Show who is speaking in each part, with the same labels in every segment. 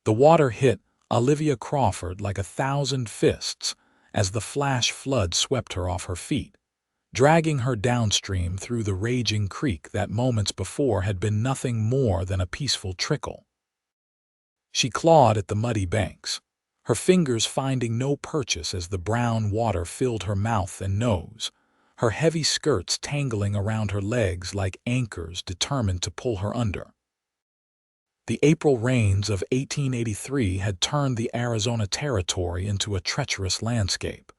Speaker 1: The water hit Olivia Crawford like 1,000 fists as the flash flood swept her off her feet, dragging her downstream through the raging creek that moments before had been nothing more than a peaceful trickle. She clawed at the muddy banks, her fingers finding no purchase as the brown water filled her mouth and nose, her heavy skirts tangling around her legs like anchors determined to pull her under. The April rains of 1883 had turned the Arizona Territory into a treacherous landscape,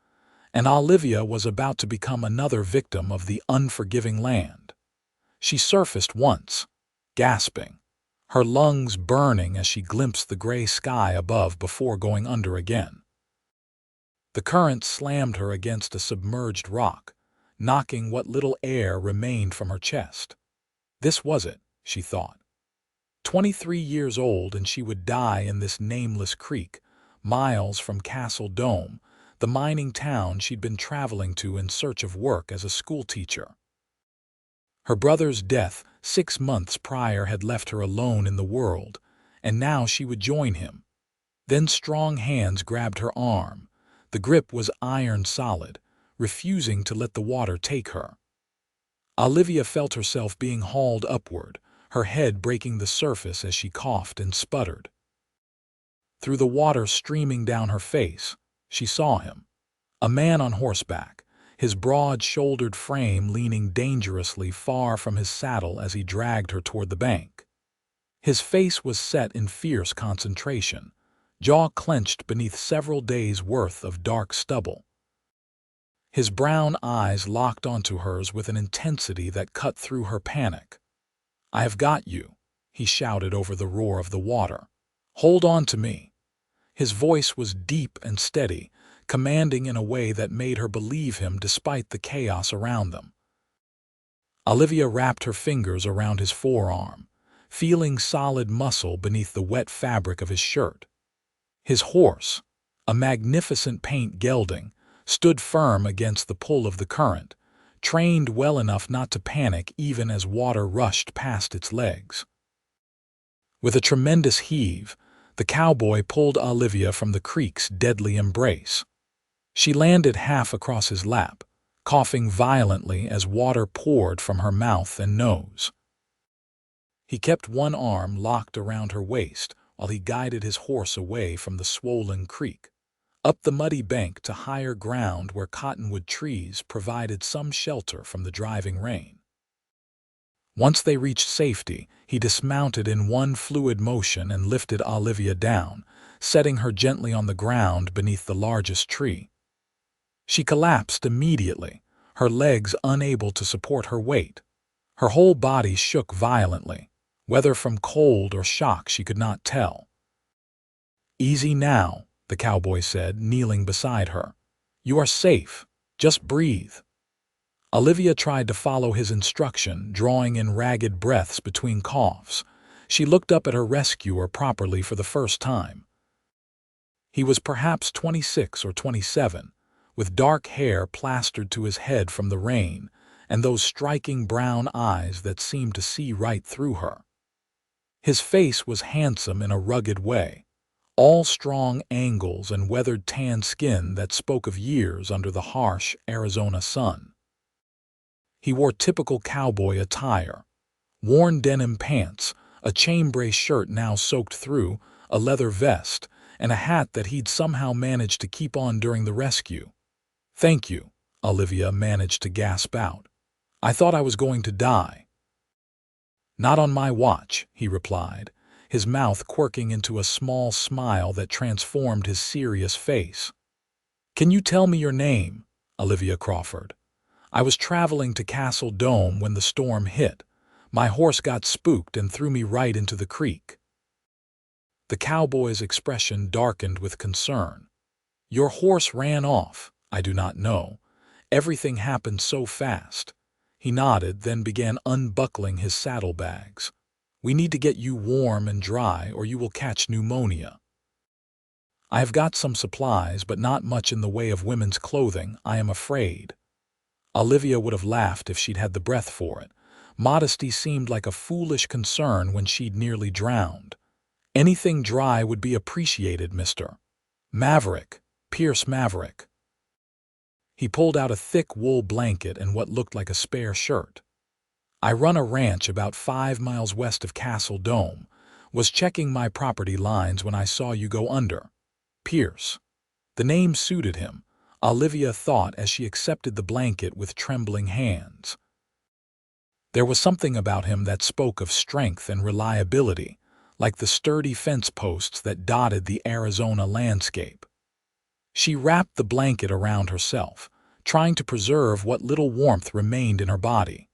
Speaker 1: and Olivia was about to become another victim of the unforgiving land. She surfaced once, gasping, her lungs burning as she glimpsed the gray sky above before going under again. The current slammed her against a submerged rock, knocking what little air remained from her chest. This was it, she thought. 23 years old and she would die in this nameless creek, miles from Castle Dome, the mining town she'd been traveling to in search of work as a schoolteacher. Her brother's death 6 months prior had left her alone in the world, and now she would join him. Then strong hands grabbed her arm. The grip was iron solid, refusing to let the water take her. Olivia felt herself being hauled upward, her head breaking the surface as she coughed and sputtered. Through the water streaming down her face, she saw him, a man on horseback, his broad-shouldered frame leaning dangerously far from his saddle as he dragged her toward the bank. His face was set in fierce concentration, jaw clenched beneath several days' worth of dark stubble. His brown eyes locked onto hers with an intensity that cut through her panic. "I have got you," he shouted over the roar of the water. "Hold on to me." His voice was deep and steady, commanding in a way that made her believe him despite the chaos around them. Olivia wrapped her fingers around his forearm, feeling solid muscle beneath the wet fabric of his shirt. His horse, a magnificent paint gelding, stood firm against the pull of the current, trained well enough not to panic even as water rushed past its legs. With a tremendous heave, the cowboy pulled Olivia from the creek's deadly embrace. She landed half across his lap, coughing violently as water poured from her mouth and nose. He kept one arm locked around her waist while he guided his horse away from the swollen creek, up the muddy bank to higher ground where cottonwood trees provided some shelter from the driving rain. Once they reached safety, he dismounted in one fluid motion and lifted Olivia down, setting her gently on the ground beneath the largest tree. She collapsed immediately, her legs unable to support her weight. Her whole body shook violently, whether from cold or shock she could not tell. "Easy now," the cowboy said, kneeling beside her. "You are safe. Just breathe." Olivia tried to follow his instruction, drawing in ragged breaths between coughs. She looked up at her rescuer properly for the first time. He was perhaps 26 or 27, with dark hair plastered to his head from the rain, and those striking brown eyes that seemed to see right through her. His face was handsome in a rugged way, all strong angles and weathered tan skin that spoke of years under the harsh Arizona sun. He wore typical cowboy attire, worn denim pants, a chambray shirt now soaked through, a leather vest, and a hat that he'd somehow managed to keep on during the rescue. "Thank you," Olivia managed to gasp out. "I thought I was going to die." "Not on my watch," he replied, his mouth quirking into a small smile that transformed his serious face. "Can you tell me your name?" "Olivia Crawford. I was traveling to Castle Dome when the storm hit. My horse got spooked and threw me right into the creek." The cowboy's expression darkened with concern. "Your horse ran off." "I do not know. Everything happened so fast." He nodded, then began unbuckling his saddlebags. "We need to get you warm and dry or you will catch pneumonia." "I have got some supplies, but not much in the way of women's clothing, I am afraid." Olivia would have laughed if she'd had the breath for it. Modesty seemed like a foolish concern when she'd nearly drowned. Anything dry would be appreciated, Mr. Maverick, Pierce Maverick. He pulled out a thick wool blanket and what looked like a spare shirt. I run a ranch about 5 miles west of Castle Dome. Was checking my property lines when I saw you go under. Pierce. The name suited him, Olivia thought as she accepted the blanket with trembling hands. There was something about him that spoke of strength and reliability, like the sturdy fence posts that dotted the Arizona landscape. She wrapped the blanket around herself, trying to preserve what little warmth remained in her body.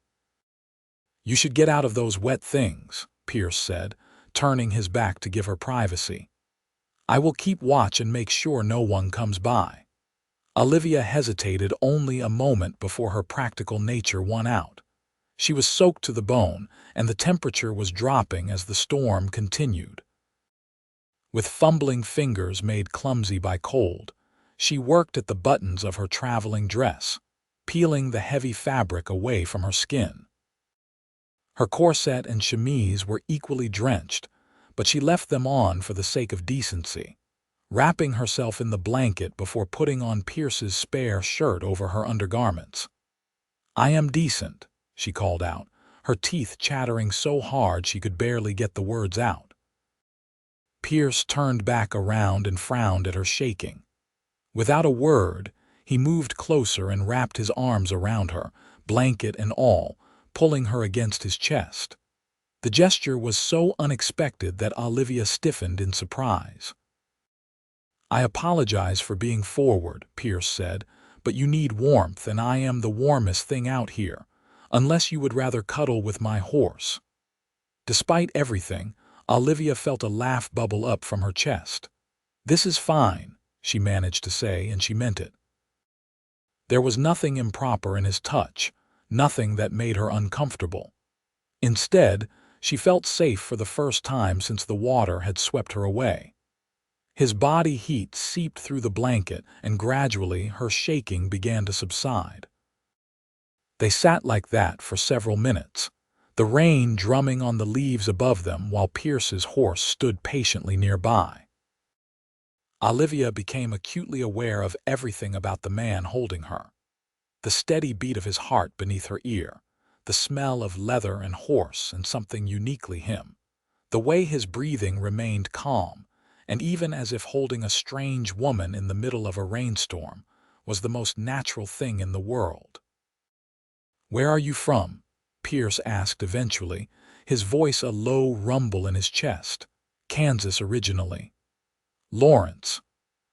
Speaker 1: "You should get out of those wet things," Pierce said, turning his back to give her privacy. "I will keep watch and make sure no one comes by." Olivia hesitated only a moment before her practical nature won out. She was soaked to the bone, and the temperature was dropping as the storm continued. With fumbling fingers made clumsy by cold, she worked at the buttons of her traveling dress, peeling the heavy fabric away from her skin. Her corset and chemise were equally drenched, but she left them on for the sake of decency, wrapping herself in the blanket before putting on Pierce's spare shirt over her undergarments. "I am decent," she called out, her teeth chattering so hard she could barely get the words out. Pierce turned back around and frowned at her shaking. Without a word, he moved closer and wrapped his arms around her, blanket and all, pulling her against his chest. The gesture was so unexpected that Olivia stiffened in surprise. "I apologize for being forward," Pierce said, "but you need warmth and I am the warmest thing out here, unless you would rather cuddle with my horse." Despite everything, Olivia felt a laugh bubble up from her chest. "This is fine," she managed to say, and she meant it. There was nothing improper in his touch, nothing that made her uncomfortable. Instead, she felt safe for the first time since the water had swept her away. His body heat seeped through the blanket, and gradually her shaking began to subside. They sat like that for several minutes, the rain drumming on the leaves above them while Pierce's horse stood patiently nearby. Olivia became acutely aware of everything about the man holding her. The steady beat of his heart beneath her ear, the smell of leather and horse and something uniquely him, the way his breathing remained calm, and even as if holding a strange woman in the middle of a rainstorm, was the most natural thing in the world. "Where are you from?" Pierce asked eventually, his voice a low rumble in his chest. "Kansas originally." "Lawrence.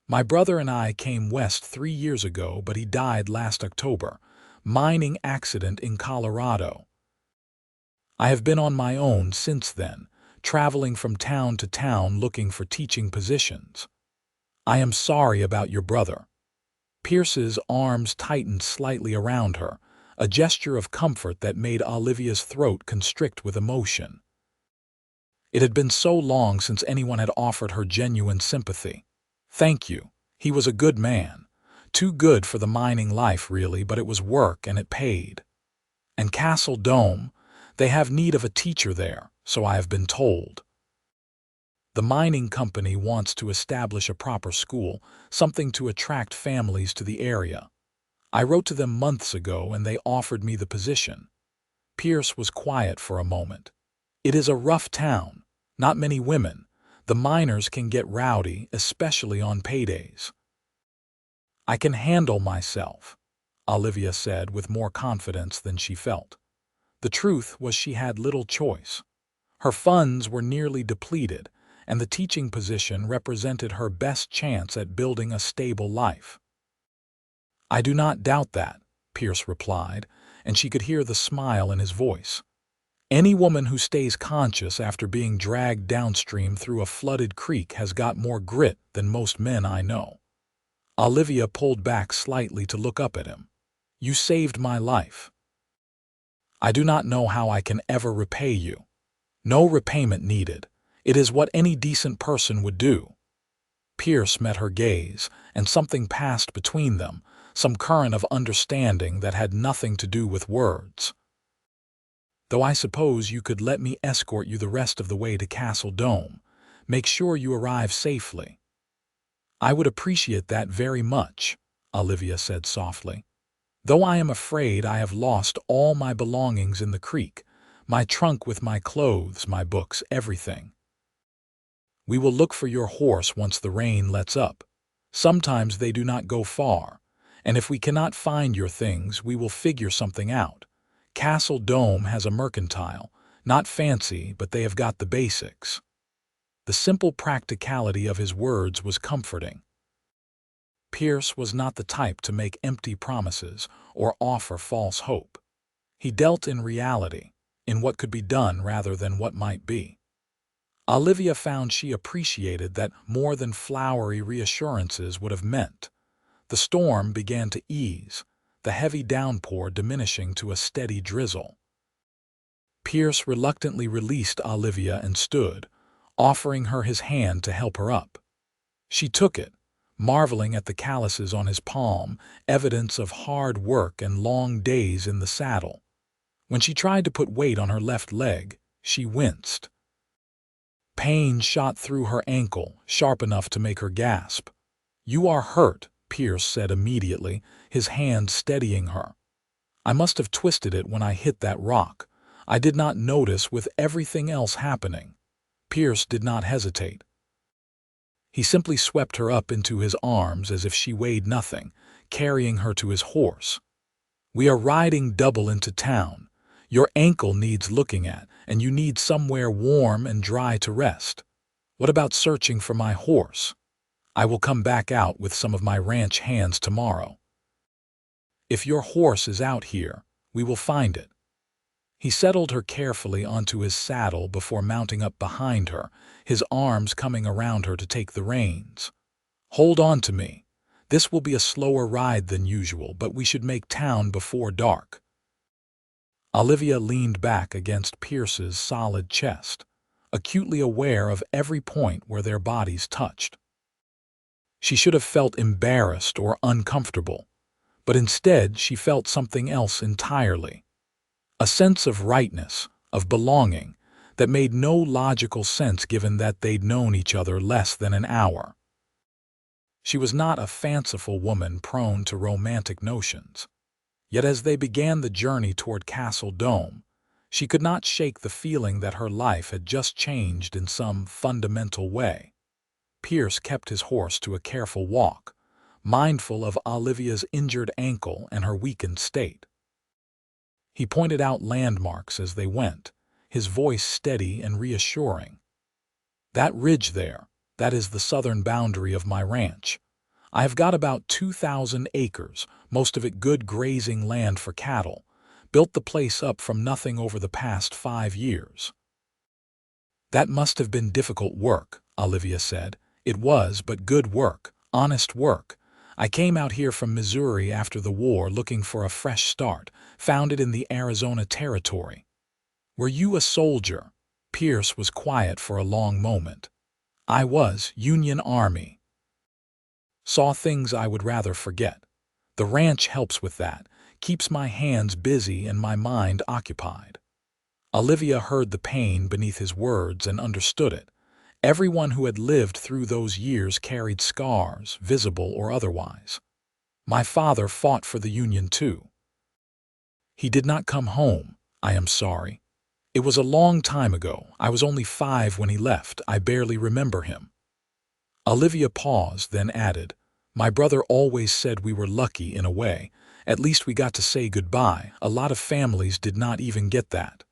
Speaker 1: My brother and I came west 3 years ago, but he died last October. Mining accident in Colorado. I have been on my own since then, traveling from town to town looking for teaching positions. I am sorry about your brother." Pierce's arms tightened slightly around her, a gesture of comfort that made Olivia's throat constrict with emotion. It had been so long since anyone had offered her genuine sympathy. "Thank you. He was a good man. Too good for the mining life, really, but it was work and it paid. And Castle Dome, they have need of a teacher there, so I have been told. The mining company wants to establish a proper school, something to attract families to the area. I wrote to them months ago and they offered me the position." Pierce was quiet for a moment. "It is a rough town. Not many women. The miners can get rowdy, especially on paydays." "I can handle myself," Olivia said with more confidence than she felt. The truth was she had little choice. Her funds were nearly depleted, and the teaching position represented her best chance at building a stable life. "I do not doubt that," Pierce replied, and she could hear the smile in his voice. "Any woman who stays conscious after being dragged downstream through a flooded creek has got more grit than most men I know." Olivia pulled back slightly to look up at him. "You saved my life. I do not know how I can ever repay you. No repayment needed. It is what any decent person would do." Pierce met her gaze, and something passed between them, some current of understanding that had nothing to do with words. "Though I suppose you could let me escort you the rest of the way to Castle Dome. Make sure you arrive safely." "I would appreciate that very much," Olivia said softly. "Though I am afraid I have lost all my belongings in the creek, my trunk with my clothes, my books, everything. We will look for your horse once the rain lets up. Sometimes they do not go far, and if we cannot find your things, we will figure something out. Castle Dome has a mercantile, not fancy, but they have got the basics." The simple practicality of his words was comforting. Pierce was not the type to make empty promises or offer false hope. He dealt in reality, in what could be done rather than what might be. Olivia found she appreciated that more than flowery reassurances would have meant. The storm began to ease, the heavy downpour diminishing to a steady drizzle. Pierce reluctantly released Olivia and stood, offering her his hand to help her up. She took it, marveling at the calluses on his palm, evidence of hard work and long days in the saddle. When she tried to put weight on her left leg, she winced. Pain shot through her ankle, sharp enough to make her gasp. "You are hurt," Pierce said immediately, his hand steadying her. "I must have twisted it when I hit that rock. I did not notice with everything else happening." Pierce did not hesitate. He simply swept her up into his arms as if she weighed nothing, carrying her to his horse. "We are riding double into town. Your ankle needs looking at, and you need somewhere warm and dry to rest. What about searching for my horse? I will come back out with some of my ranch hands tomorrow. If your horse is out here, we will find it." He settled her carefully onto his saddle before mounting up behind her, his arms coming around her to take the reins. "Hold on to me. This will be a slower ride than usual, but we should make town before dark." Olivia leaned back against Pierce's solid chest, acutely aware of every point where their bodies touched. She should have felt embarrassed or uncomfortable, but instead she felt something else entirely. A sense of rightness, of belonging, that made no logical sense given that they'd known each other less than an hour. She was not a fanciful woman prone to romantic notions. Yet as they began the journey toward Castle Dome, she could not shake the feeling that her life had just changed in some fundamental way. Pierce kept his horse to a careful walk, mindful of Olivia's injured ankle and her weakened state. He pointed out landmarks as they went, his voice steady and reassuring. "That ridge there, that is the southern boundary of my ranch. I have got about 2,000 acres, most of it good grazing land for cattle. Built the place up from nothing over the past 5 years." "That must have been difficult work," Olivia said. "It was, but good work, honest work. I came out here from Missouri after the war looking for a fresh start, found it in the Arizona Territory." "Were you a soldier?" Pierce was quiet for a long moment. "I was, Union Army. Saw things I would rather forget. The ranch helps with that, keeps my hands busy and my mind occupied." Olivia heard the pain beneath his words and understood it. Everyone who had lived through those years carried scars, visible or otherwise. "My father fought for the Union too. He did not come home, I am sorry. It was a long time ago. I was only 5 when he left. I barely remember him." Olivia paused, then added, "My brother always said we were lucky in a way. At least we got to say goodbye. A lot of families did not even get that."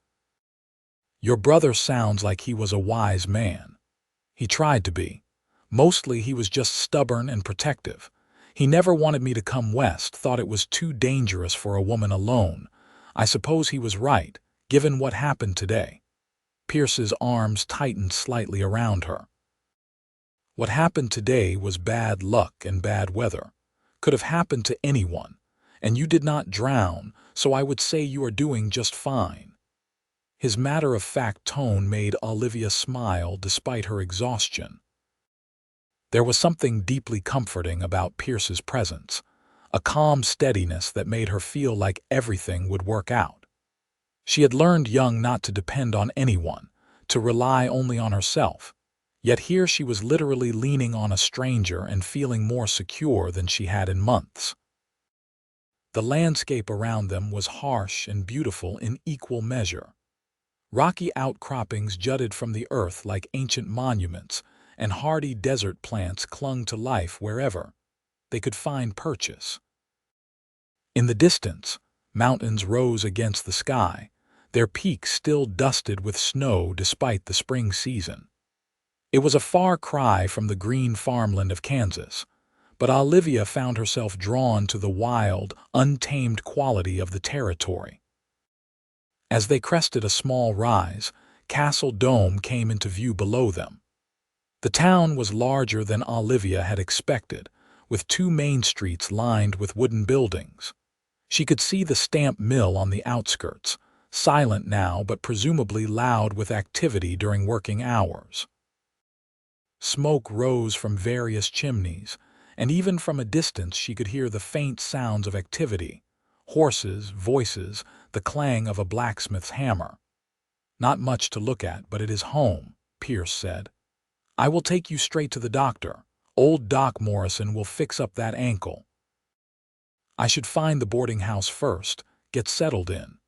Speaker 1: "Your brother sounds like he was a wise man." "He tried to be. Mostly he was just stubborn and protective. He never wanted me to come west, thought it was too dangerous for a woman alone. I suppose he was right, given what happened today." Pierce's arms tightened slightly around her. "What happened today was bad luck and bad weather. Could have happened to anyone. And you did not drown, so I would say you are doing just fine." His matter-of-fact tone made Olivia smile despite her exhaustion. There was something deeply comforting about Pierce's presence, a calm steadiness that made her feel like everything would work out. She had learned young not to depend on anyone, to rely only on herself. Yet here she was literally leaning on a stranger and feeling more secure than she had in months. The landscape around them was harsh and beautiful in equal measure. Rocky outcroppings jutted from the earth like ancient monuments, and hardy desert plants clung to life wherever they could find purchase. In the distance, mountains rose against the sky, their peaks still dusted with snow despite the spring season. It was a far cry from the green farmland of Kansas, but Olivia found herself drawn to the wild, untamed quality of the territory. As they crested a small rise, Castle Dome came into view below them. The town was larger than Olivia had expected, with two main streets lined with wooden buildings. She could see the stamp mill on the outskirts, silent now but presumably loud with activity during working hours. Smoke rose from various chimneys, and even from a distance she could hear the faint sounds of activity: horses, voices, the clang of a blacksmith's hammer. "Not much to look at, but it is home," Pierce said. "I will take you straight to the doctor. Old Doc Morrison will fix up that ankle." "I should find the boarding house first, get settled in."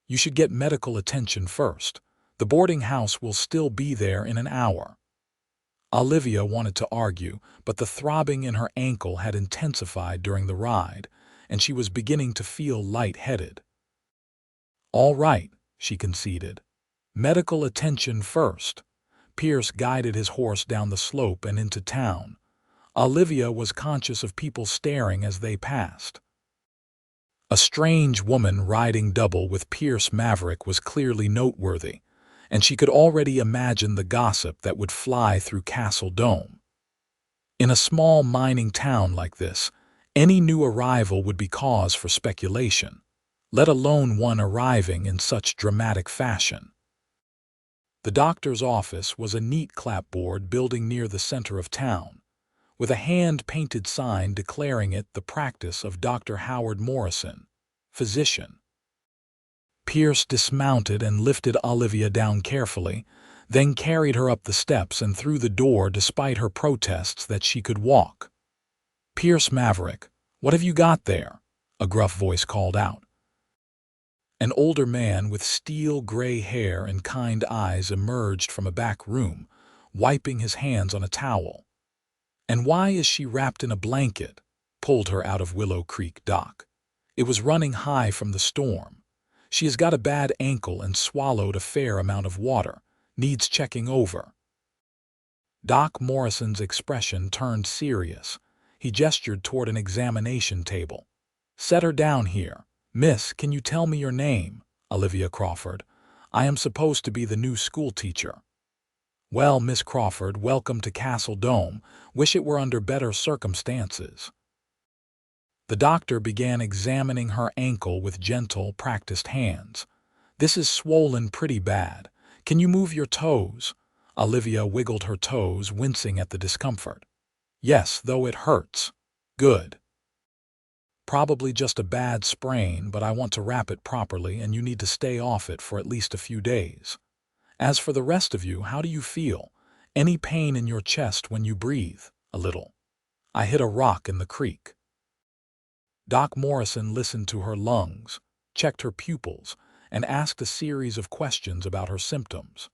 Speaker 1: "You should get medical attention first. The boarding house will still be there in an hour." Olivia wanted to argue, but the throbbing in her ankle had intensified during the ride, and she was beginning to feel light-headed. "All right," she conceded. "Medical attention first." Pierce guided his horse down the slope and into town. Olivia was conscious of people staring as they passed. A strange woman riding double with Pierce Maverick was clearly noteworthy, and she could already imagine the gossip that would fly through Castle Dome. In a small mining town like this, any new arrival would be cause for speculation, let alone one arriving in such dramatic fashion. The doctor's office was a neat clapboard building near the center of town, with a hand-painted sign declaring it the practice of Dr. Howard Morrison, physician. Pierce dismounted and lifted Olivia down carefully, then carried her up the steps and through the door despite her protests that she could walk. "Pierce Maverick, what have you got there?" a gruff voice called out. An older man with steel-gray hair and kind eyes emerged from a back room, wiping his hands on a towel. "And why is she wrapped in a blanket?" Pulled her out of Willow Creek dock. "It was running high from the storm. She has got a bad ankle and swallowed a fair amount of water. Needs checking over." Doc Morrison's expression turned serious. He gestured toward an examination table. "Set her down here. Miss, can you tell me your name?" "Olivia Crawford. I am supposed to be the new school teacher." "Well, Miss Crawford, welcome to Castle Dome. Wish it were under better circumstances." The doctor began examining her ankle with gentle, practiced hands. "This is swollen pretty bad. Can you move your toes?" Olivia wiggled her toes, wincing at the discomfort. "Yes, though it hurts." "Good." "Probably just a bad sprain, but I want to wrap it properly and you need to stay off it for at least a few days. As for the rest of you, how do you feel? Any pain in your chest when you breathe?" "A little. I hit a rock in the creek." Doc Morrison listened to her lungs, checked her pupils, and asked a series of questions about her symptoms.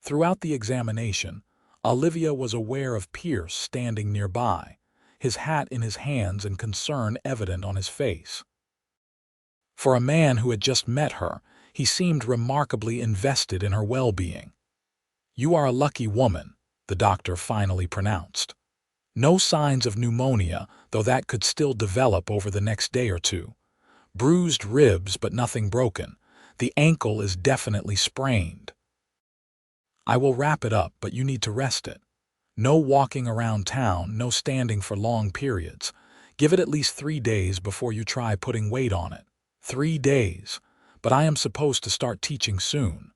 Speaker 1: Throughout the examination, Olivia was aware of Pierce standing nearby, his hat in his hands and concern evident on his face. For a man who had just met her, he seemed remarkably invested in her well-being. "You are a lucky woman," the doctor finally pronounced. "No signs of pneumonia, though that could still develop over the next day or two. Bruised ribs, but nothing broken. The ankle is definitely sprained. I will wrap it up, but you need to rest it. No walking around town, no standing for long periods. Give it at least 3 days before you try putting weight on it." 3 days. But I am supposed to start teaching soon."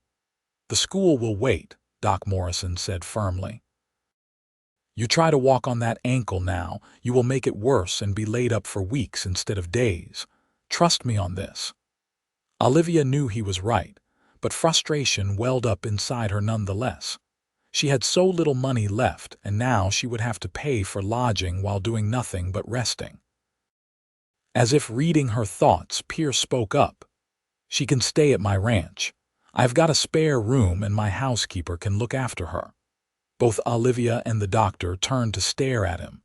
Speaker 1: "The school will wait," Doc Morrison said firmly. "You try to walk on that ankle now, you will make it worse and be laid up for weeks instead of days. Trust me on this." Olivia knew he was right, but frustration welled up inside her nonetheless. She had so little money left, and now she would have to pay for lodging while doing nothing but resting. As if reading her thoughts, Pierce spoke up. "She can stay at my ranch. I've got a spare room and my housekeeper can look after her." Both Olivia and the doctor turned to stare at him.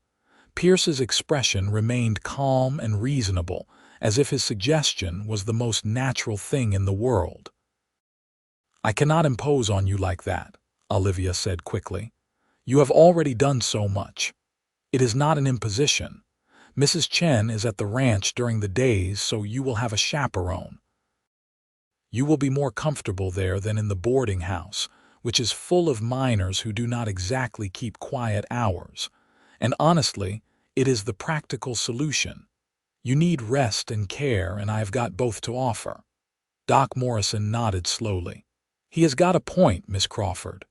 Speaker 1: Pierce's expression remained calm and reasonable, as if his suggestion was the most natural thing in the world. "I cannot impose on you like that," Olivia said quickly. "You have already done so much. It is not an imposition. Mrs. Chen is at the ranch during the days, so you will have a chaperone. You will be more comfortable there than in the boarding house, which is full of minors who do not exactly keep quiet hours. And honestly, it is the practical solution. You need rest and care, and I have got both to offer." Doc Morrison nodded slowly. "He has got a point, Miss Crawford.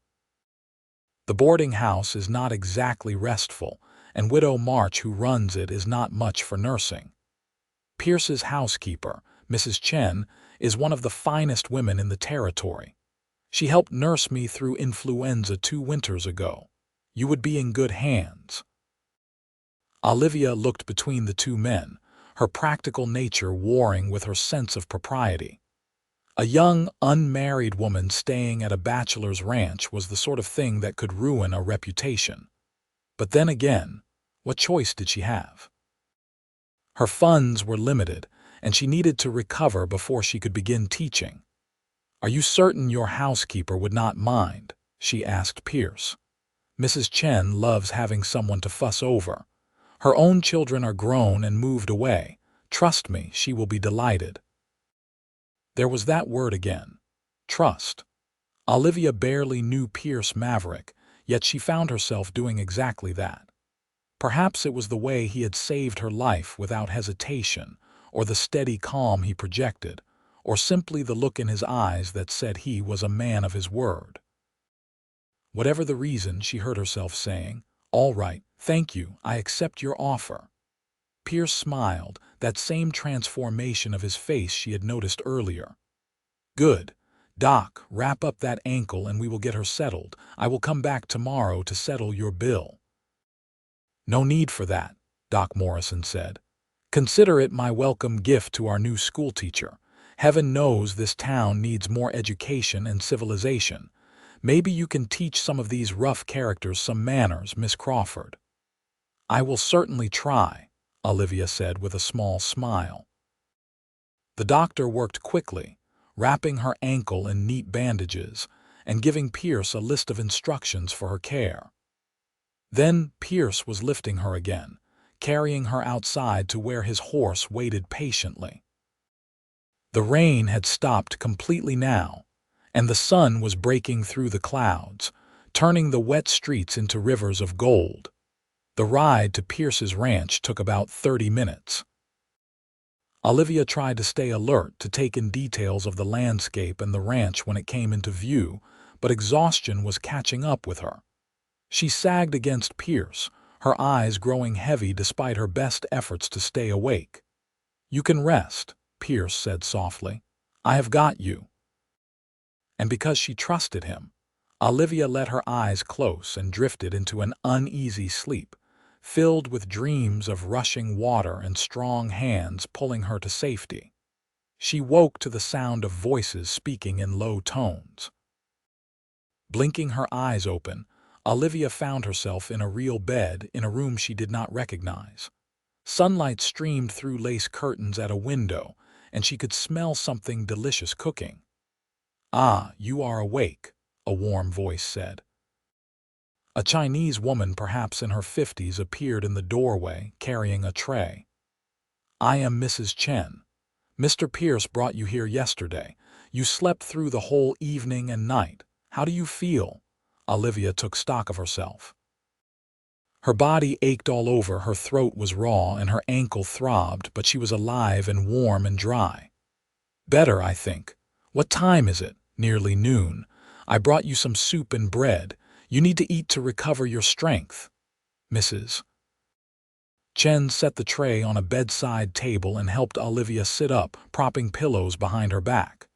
Speaker 1: The boarding house is not exactly restful, and Widow March, who runs it, is not much for nursing. Pierce's housekeeper, Mrs. Chen, is one of the finest women in the territory. She helped nurse me through influenza 2 winters ago. You would be in good hands." Olivia looked between the two men, her practical nature warring with her sense of propriety. A young, unmarried woman staying at a bachelor's ranch was the sort of thing that could ruin a reputation. But then again, what choice did she have? Her funds were limited, and she needed to recover before she could begin teaching. "Are you certain your housekeeper would not mind?" she asked Pierce. "Mrs. Chen loves having someone to fuss over. Her own children are grown and moved away. Trust me, she will be delighted." There was that word again. Trust. Olivia barely knew Pierce Maverick, yet she found herself doing exactly that. Perhaps it was the way he had saved her life without hesitation, or the steady calm he projected, or simply the look in his eyes that said he was a man of his word. Whatever the reason, she heard herself saying, "All right, thank you, I accept your offer." Pierce smiled, that same transformation of his face she had noticed earlier. "Good. Doc, wrap up that ankle and we will get her settled. I will come back tomorrow to settle your bill." "No need for that," Doc Morrison said. "Consider it my welcome gift to our new schoolteacher. Heaven knows this town needs more education and civilization. Maybe you can teach some of these rough characters some manners, Miss Crawford." "I will certainly try," Olivia said with a small smile. The doctor worked quickly, wrapping her ankle in neat bandages and giving Pierce a list of instructions for her care. Then Pierce was lifting her again, carrying her outside to where his horse waited patiently. The rain had stopped completely now, and the sun was breaking through the clouds, turning the wet streets into rivers of gold. The ride to Pierce's ranch took about 30 minutes. Olivia tried to stay alert to take in details of the landscape and the ranch when it came into view, but exhaustion was catching up with her. She sagged against Pierce, her eyes growing heavy despite her best efforts to stay awake. "You can rest," Pierce said softly. "I have got you." And because she trusted him, Olivia let her eyes close and drifted into an uneasy sleep, filled with dreams of rushing water and strong hands pulling her to safety. She woke to the sound of voices speaking in low tones. Blinking her eyes open, Olivia found herself in a real bed in a room she did not recognize. Sunlight streamed through lace curtains at a window, and she could smell something delicious cooking. "Ah, you are awake," a warm voice said. A Chinese woman, perhaps in her 50s, appeared in the doorway, carrying a tray. "I am Mrs. Chen. Mr. Pierce brought you here yesterday. You slept through the whole evening and night. How do you feel?" Olivia took stock of herself. Her body ached all over, her throat was raw, and her ankle throbbed, but she was alive and warm and dry. "Better, I think. What time is it?" "Nearly noon. I brought you some soup and bread. You need to eat to recover your strength." Mrs. Chen set the tray on a bedside table and helped Olivia sit up, propping pillows behind her back.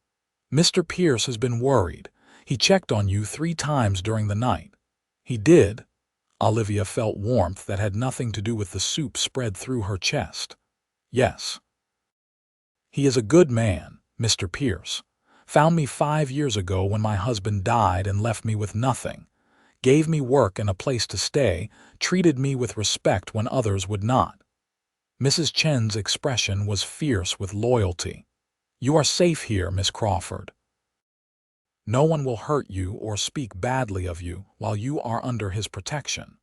Speaker 1: "Mr. Pierce has been worried. He checked on you 3 times during the night. He did. Olivia felt warmth that had nothing to do with the soup spread through her chest. Yes. He is a good man, Mr. Pierce. Found me 5 years ago when my husband died and left me with nothing. Gave me work and a place to stay, treated me with respect when others would not. Mrs. Chen's expression was fierce with loyalty. You are safe here, Miss Crawford. No one will hurt you or speak badly of you while you are under his protection.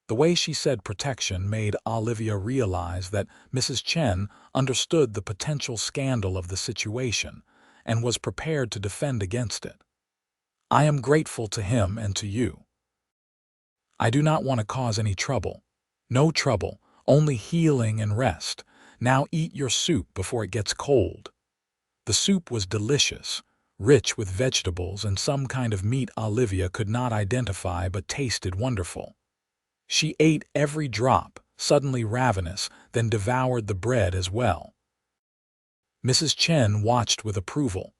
Speaker 1: The way she said protection made Olivia realize that Mrs. Chen understood the potential scandal of the situation and was prepared to defend against it. I am grateful to him and to you. I do not want to cause any trouble. No trouble, only healing and rest. Now eat your soup before it gets cold. The soup was delicious, rich with vegetables and some kind of meat Olivia could not identify but tasted wonderful. She ate every drop, suddenly ravenous, then devoured the bread as well. Mrs. Chen watched with approval.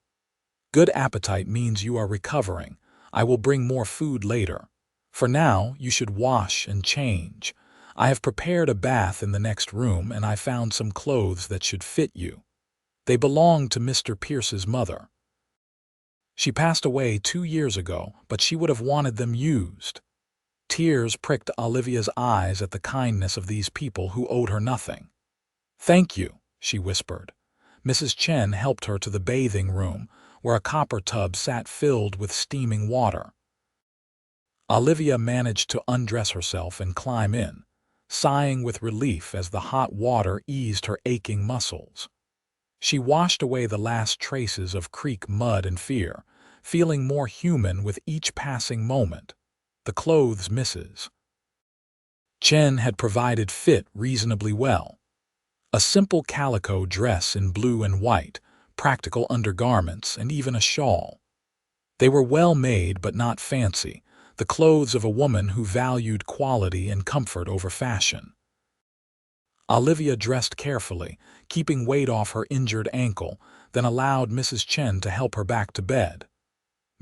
Speaker 1: Good appetite means you are recovering. I will bring more food later. For now, you should wash and change. I have prepared a bath in the next room and I found some clothes that should fit you. They belong to Mr. Pierce's mother. She passed away 2 years ago, but she would have wanted them used. Tears pricked Olivia's eyes at the kindness of these people who owed her nothing. Thank you, she whispered. Mrs. Chen helped her to the bathing room, where a copper tub sat filled with steaming water. Olivia managed to undress herself and climb in, sighing with relief as the hot water eased her aching muscles. She washed away the last traces of creek mud and fear, feeling more human with each passing moment. The clothes Mrs. Chen had provided fit reasonably well. A simple calico dress in blue and white, practical undergarments, and even a shawl. They were well made but not fancy, the clothes of a woman who valued quality and comfort over fashion. Olivia dressed carefully, keeping weight off her injured ankle, then allowed Mrs. Chen to help her back to bed.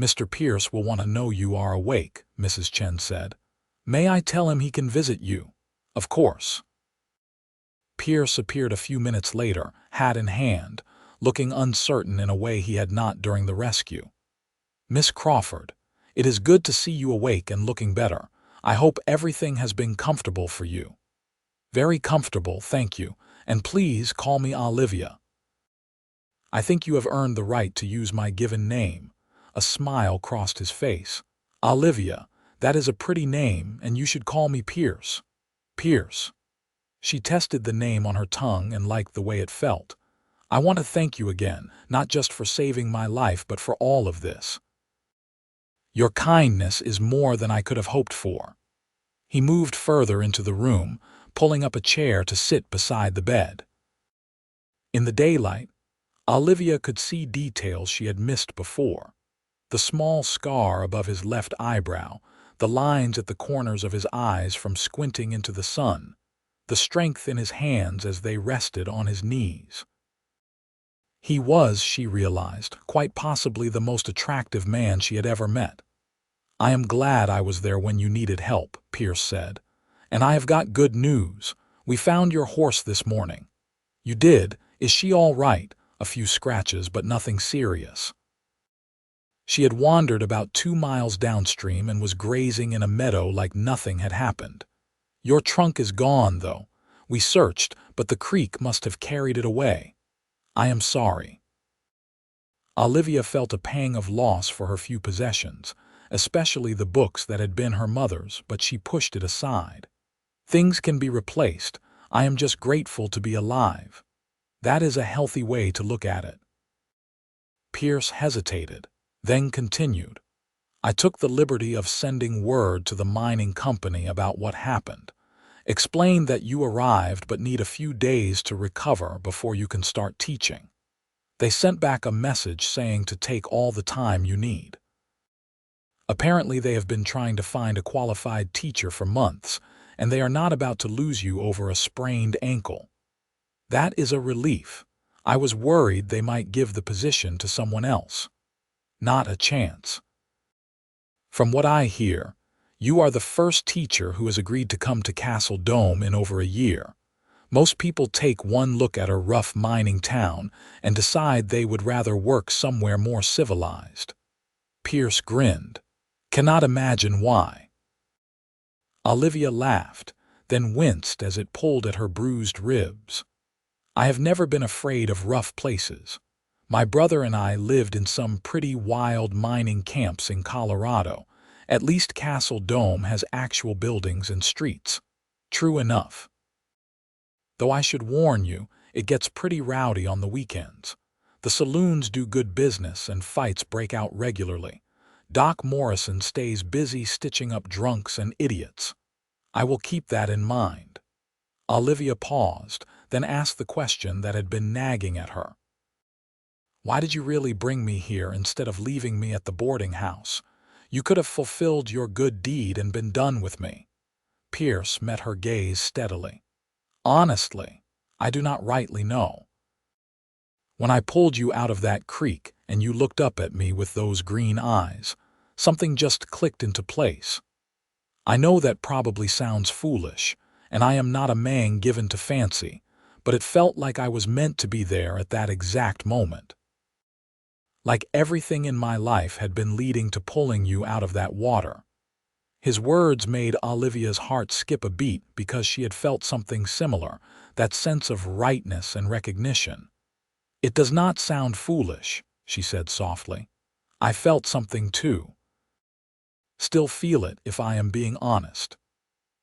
Speaker 1: Mr. Pierce will want to know you are awake, Mrs. Chen said. May I tell him he can visit you? Of course. Pierce appeared a few minutes later, hat in hand, looking uncertain in a way he had not during the rescue. Miss Crawford, it is good to see you awake and looking better. I hope everything has been comfortable for you. Very comfortable, thank you, and please call me Olivia. I think you have earned the right to use my given name. A smile crossed his face. Olivia, that is a pretty name, and you should call me Pierce. Pierce. She tested the name on her tongue and liked the way it felt. I want to thank you again, not just for saving my life, but for all of this. Your kindness is more than I could have hoped for. He moved further into the room, pulling up a chair to sit beside the bed. In the daylight, Olivia could see details she had missed before. The small scar above his left eyebrow, the lines at the corners of his eyes from squinting into the sun, the strength in his hands as they rested on his knees. He was, she realized, quite possibly the most attractive man she had ever met. I am glad I was there when you needed help, Pierce said. And I have got good news. We found your horse this morning. You did? Is she all right? A few scratches, but nothing serious. She had wandered about 2 miles downstream and was grazing in a meadow like nothing had happened. Your trunk is gone, though. We searched, but the creek must have carried it away. I am sorry. Olivia felt a pang of loss for her few possessions, especially the books that had been her mother's, but she pushed it aside. Things can be replaced. I am just grateful to be alive. That is a healthy way to look at it. Pierce hesitated, then continued. I took the liberty of sending word to the mining company about what happened. Explained that you arrived but need a few days to recover before you can start teaching. They sent back a message saying to take all the time you need. Apparently they have been trying to find a qualified teacher for months, and they are not about to lose you over a sprained ankle. That is a relief. I was worried they might give the position to someone else. Not a chance. From what I hear, You are the first teacher who has agreed to come to Castle Dome in over a year. Most people take one look at a rough mining town and decide they would rather work somewhere more civilized. Pierce grinned. Cannot imagine why. Olivia laughed, then winced as it pulled at her bruised ribs. I have never been afraid of rough places. My brother and I lived in some pretty wild mining camps in Colorado. At least Castle Dome has actual buildings and streets. True enough. Though I should warn you, it gets pretty rowdy on the weekends. The saloons do good business and fights break out regularly. Doc Morrison stays busy stitching up drunks and idiots. I will keep that in mind. Olivia paused, then asked the question that had been nagging at her. Why did you really bring me here instead of leaving me at the boarding house? You could have fulfilled your good deed and been done with me. Pierce met her gaze steadily. Honestly, I do not rightly know. When I pulled you out of that creek and you looked up at me with those green eyes, something just clicked into place. I know that probably sounds foolish, and I am not a man given to fancy, but it felt like I was meant to be there at that exact moment. Like everything in my life had been leading to pulling you out of that water. His words made Olivia's heart skip a beat because she had felt something similar, that sense of rightness and recognition. It does not sound foolish, she said softly. I felt something too. Still feel it if I am being honest.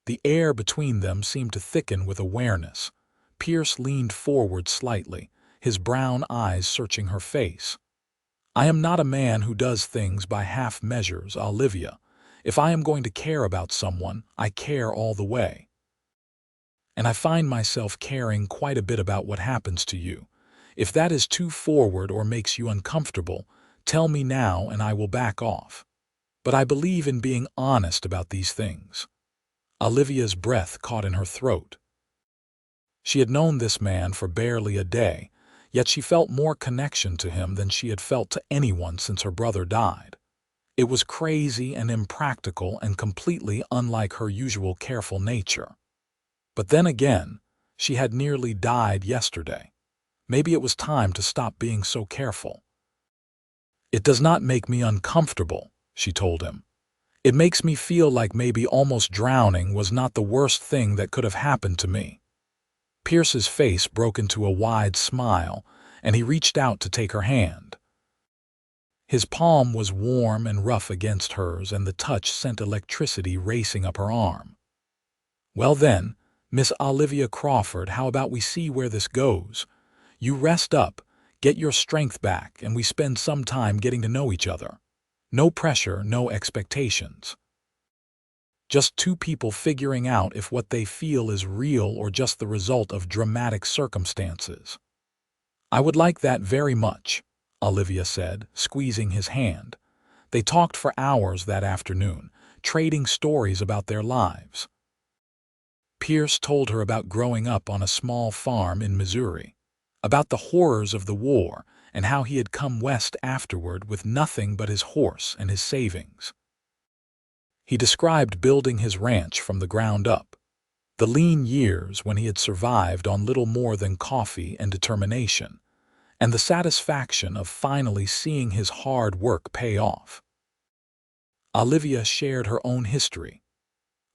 Speaker 1: The air between them seemed to thicken with awareness. Pierce leaned forward slightly, his brown eyes searching her face. I am not a man who does things by half measures, Olivia. If I am going to care about someone, I care all the way. And I find myself caring quite a bit about what happens to you. If that is too forward or makes you uncomfortable, tell me now and I will back off. But I believe in being honest about these things. Olivia's breath caught in her throat. She had known this man for barely a day, yet she felt more connection to him than she had felt to anyone since her brother died. It was crazy and impractical and completely unlike her usual careful nature. But then again, she had nearly died yesterday. Maybe it was time to stop being so careful. It does not make me uncomfortable, she told him. It makes me feel like maybe almost drowning was not the worst thing that could have happened to me. Pierce's face broke into a wide smile, and he reached out to take her hand. His palm was warm and rough against hers, and the touch sent electricity racing up her arm. Well then, Miss Olivia Crawford, how about we see where this goes? You rest up, get your strength back, and we spend some time getting to know each other. No pressure, no expectations. Just two people figuring out if what they feel is real or just the result of dramatic circumstances. I would like that very much, Olivia said, squeezing his hand. They talked for hours that afternoon, trading stories about their lives. Pierce told her about growing up on a small farm in Missouri, about the horrors of the war and how he had come west afterward with nothing but his horse and his savings. He described building his ranch from the ground up, the lean years when he had survived on little more than coffee and determination, and the satisfaction of finally seeing his hard work pay off. Olivia shared her own history.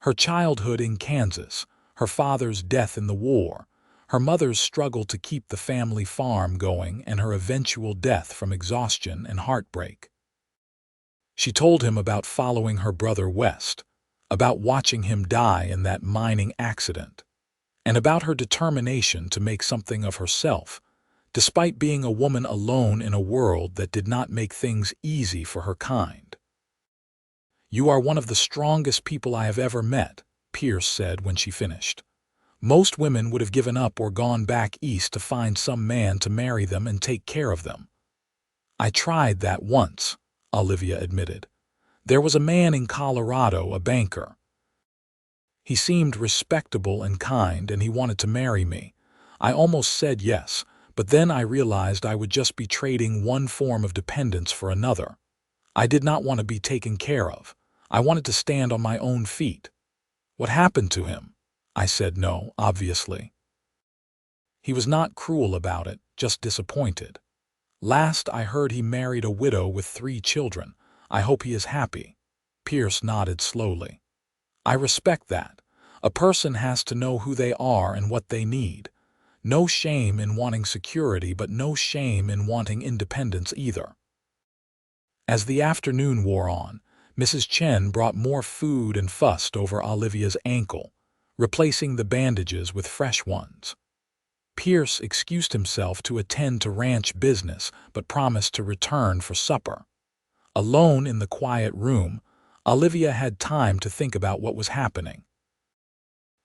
Speaker 1: Her childhood in Kansas, her father's death in the war, her mother's struggle to keep the family farm going, and her eventual death from exhaustion and heartbreak. She told him about following her brother west, about watching him die in that mining accident, and about her determination to make something of herself, despite being a woman alone in a world that did not make things easy for her kind. You are one of the strongest people I have ever met, Pierce said when she finished. Most women would have given up or gone back east to find some man to marry them and take care of them. I tried that once, Olivia admitted. There was a man in Colorado, a banker. He seemed respectable and kind, and he wanted to marry me. I almost said yes, but then I realized I would just be trading one form of dependence for another. I did not want to be taken care of. I wanted to stand on my own feet. What happened to him? I said no, obviously. He was not cruel about it, just disappointed. Last I heard he married a widow with 3 children. I hope he is happy. Pierce nodded slowly. I respect that. A person has to know who they are and what they need. No shame in wanting security, but no shame in wanting independence either. As the afternoon wore on, Mrs. Chen brought more food and fussed over Olivia's ankle, replacing the bandages with fresh ones. Pierce excused himself to attend to ranch business, but promised to return for supper. Alone in the quiet room, Olivia had time to think about what was happening.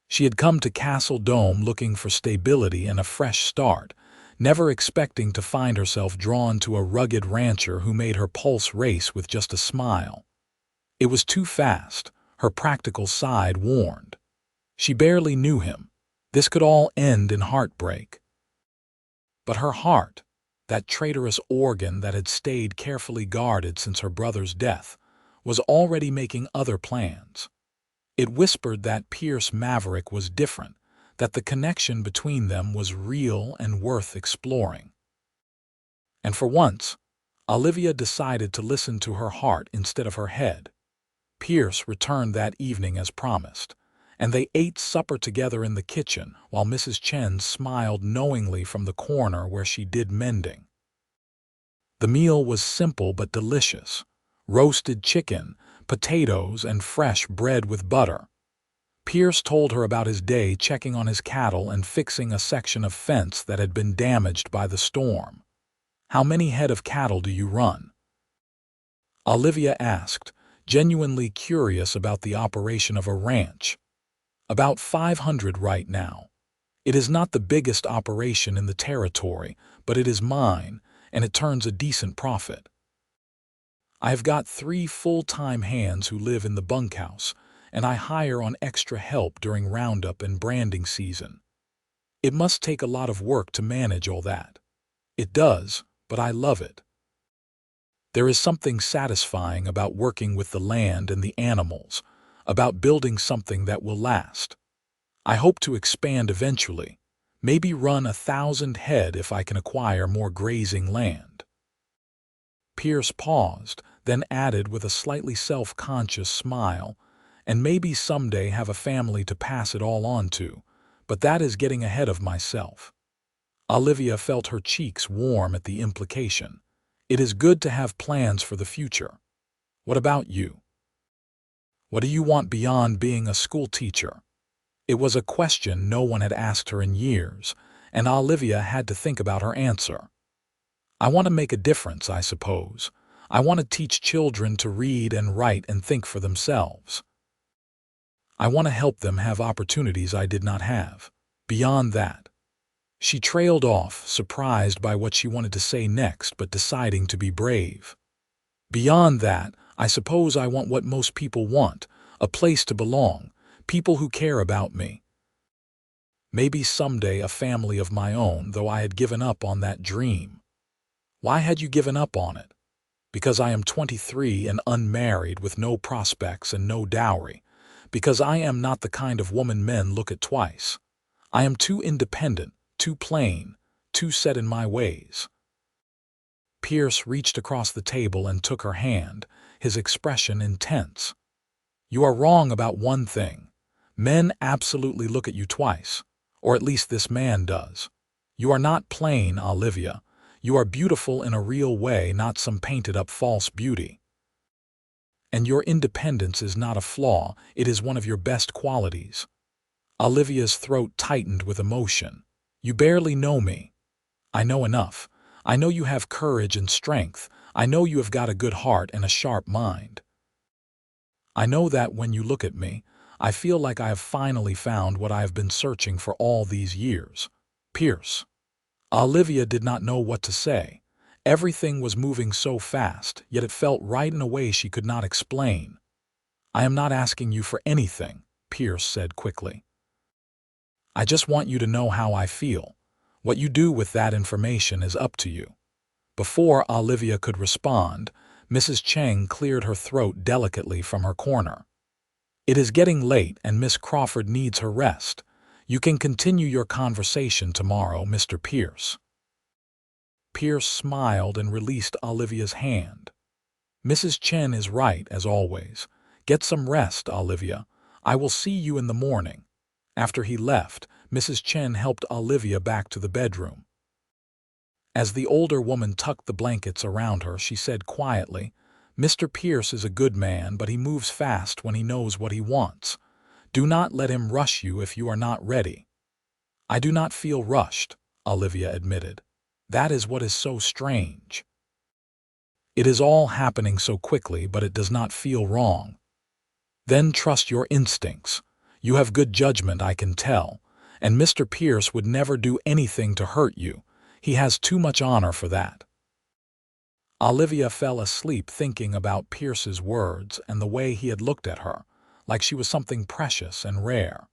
Speaker 1: She had come to Castle Dome looking for stability and a fresh start, never expecting to find herself drawn to a rugged rancher who made her pulse race with just a smile. It was too fast, her practical side warned. She barely knew him. This could all end in heartbreak. But her heart, that traitorous organ that had stayed carefully guarded since her brother's death, was already making other plans. It whispered that Pierce Maverick was different, that the connection between them was real and worth exploring. And for once, Olivia decided to listen to her heart instead of her head. Pierce returned that evening as promised, and they ate supper together in the kitchen while Mrs. Chen smiled knowingly from the corner where she did mending. The meal was simple but delicious: roasted chicken, potatoes, and fresh bread with butter. Pierce told her about his day checking on his cattle and fixing a section of fence that had been damaged by the storm. "How many head of cattle do you run?" Olivia asked, genuinely curious about the operation of a ranch. "About 500 right now. It is not the biggest operation in the territory, but it is mine, and it turns a decent profit. I have got 3 full-time hands who live in the bunkhouse, and I hire on extra help during roundup and branding season. It must take a lot of work to manage all that." "It does, but I love it. There is something satisfying about working with the land and the animals, about building something that will last. I hope to expand eventually, maybe run 1,000 head if I can acquire more grazing land." Pierce paused, then added with a slightly self-conscious smile, "And maybe someday have a family to pass it all on to, but that is getting ahead of myself." Olivia felt her cheeks warm at the implication. It is good to have plans for the future. What about you? What do you want beyond being a school teacher? It was a question no one had asked her in years, and Olivia had to think about her answer. "I want to make a difference, I suppose. I want to teach children to read and write and think for themselves. I want to help them have opportunities I did not have. Beyond that." She trailed off, surprised by what she wanted to say next, but deciding to be brave. "Beyond that, I suppose I want what most people want, a place to belong, people who care about me. Maybe someday a family of my own, though I had given up on that dream." "Why had you given up on it?" "Because I am 23 and unmarried with no prospects and no dowry. Because I am not the kind of woman men look at twice. I am too independent, too plain, too set in my ways." Pierce reached across the table and took her hand, his expression intense. "You are wrong about one thing. Men absolutely look at you twice, or at least this man does. You are not plain, Olivia. You are beautiful in a real way, not some painted-up false beauty. And your independence is not a flaw, it is one of your best qualities." Olivia's throat tightened with emotion. "You barely know me." "I know enough. I know you have courage and strength. I know you have got a good heart and a sharp mind. I know that when you look at me, I feel like I have finally found what I have been searching for all these years." "Pierce." Olivia did not know what to say. Everything was moving so fast, yet it felt right in a way she could not explain. "I am not asking you for anything," Pierce said quickly. "I just want you to know how I feel. What you do with that information is up to you." Before Olivia could respond, Mrs. Cheng cleared her throat delicately from her corner. "It is getting late and Miss Crawford needs her rest. You can continue your conversation tomorrow, Mr. Pierce." Pierce smiled and released Olivia's hand. "Mrs. Chen is right, as always. Get some rest, Olivia. I will see you in the morning." After he left, Mrs. Chen helped Olivia back to the bedroom. As the older woman tucked the blankets around her, she said quietly, "Mr. Pierce is a good man, but he moves fast when he knows what he wants. Do not let him rush you if you are not ready." "I do not feel rushed," Olivia admitted. "That is what is so strange. It is all happening so quickly, but it does not feel wrong." "Then trust your instincts. You have good judgment, I can tell, and Mr. Pierce would never do anything to hurt you. He has too much honor for that." Olivia fell asleep thinking about Pierce's words and the way he had looked at her, like she was something precious and rare.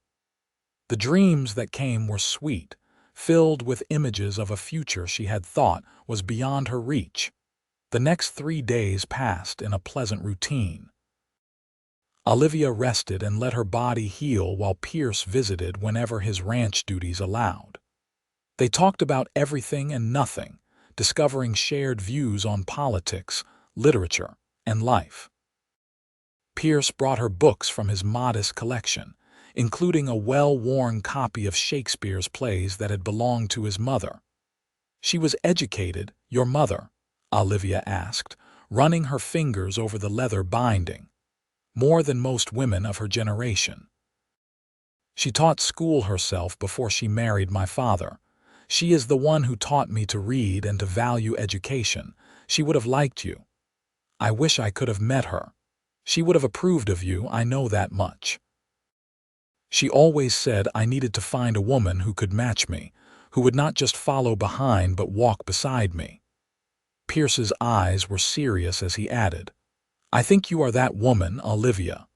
Speaker 1: The dreams that came were sweet, filled with images of a future she had thought was beyond her reach. The next 3 days passed in a pleasant routine. Olivia rested and let her body heal while Pierce visited whenever his ranch duties allowed. They talked about everything and nothing, discovering shared views on politics, literature, and life. Pierce brought her books from his modest collection, including a well-worn copy of Shakespeare's plays that had belonged to his mother. "She was educated, your mother?" Olivia asked, running her fingers over the leather binding. "More than most women of her generation. She taught school herself before she married my father. She is the one who taught me to read and to value education. She would have liked you. I wish I could have met her. She would have approved of you, I know that much. She always said I needed to find a woman who could match me, who would not just follow behind but walk beside me." Pierce's eyes were serious as he added, "I think you are that woman, Olivia."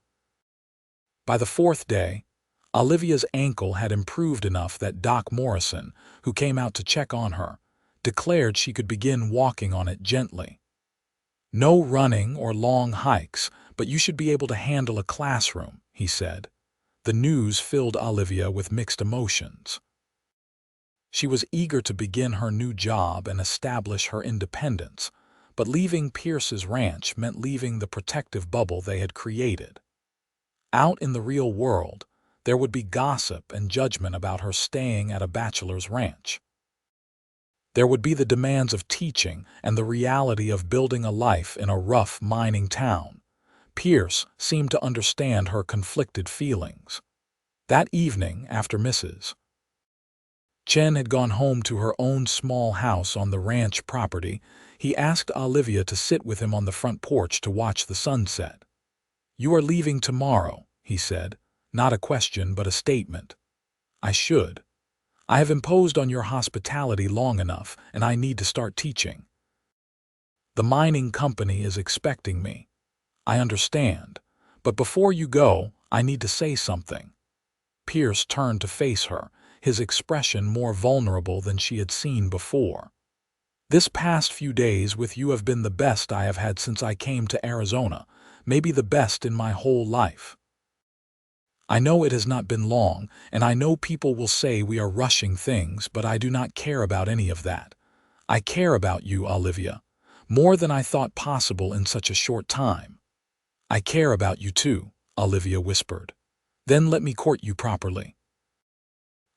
Speaker 1: By the 4th day, Olivia's ankle had improved enough that Doc Morrison, who came out to check on her, declared she could begin walking on it gently. "No running or long hikes, but you should be able to handle a classroom," he said. The news filled Olivia with mixed emotions. She was eager to begin her new job and establish her independence, but leaving Pierce's ranch meant leaving the protective bubble they had created. Out in the real world, there would be gossip and judgment about her staying at a bachelor's ranch. There would be the demands of teaching and the reality of building a life in a rough mining town. Pierce seemed to understand her conflicted feelings. That evening, after Mrs. Chen had gone home to her own small house on the ranch property, he asked Olivia to sit with him on the front porch to watch the sunset. "You are leaving tomorrow," he said. "Not a question, but a statement." "I should. I have imposed on your hospitality long enough, and I need to start teaching. The mining company is expecting me. I understand. But before you go, I need to say something." Pierce turned to face her, his expression more vulnerable than she had seen before. "This past few days with you have been the best I have had since I came to Arizona, maybe the best in my whole life. I know it has not been long, and I know people will say we are rushing things, but I do not care about any of that. I care about you, Olivia, more than I thought possible in such a short time." "I care about you too," Olivia whispered. "Then let me court you properly.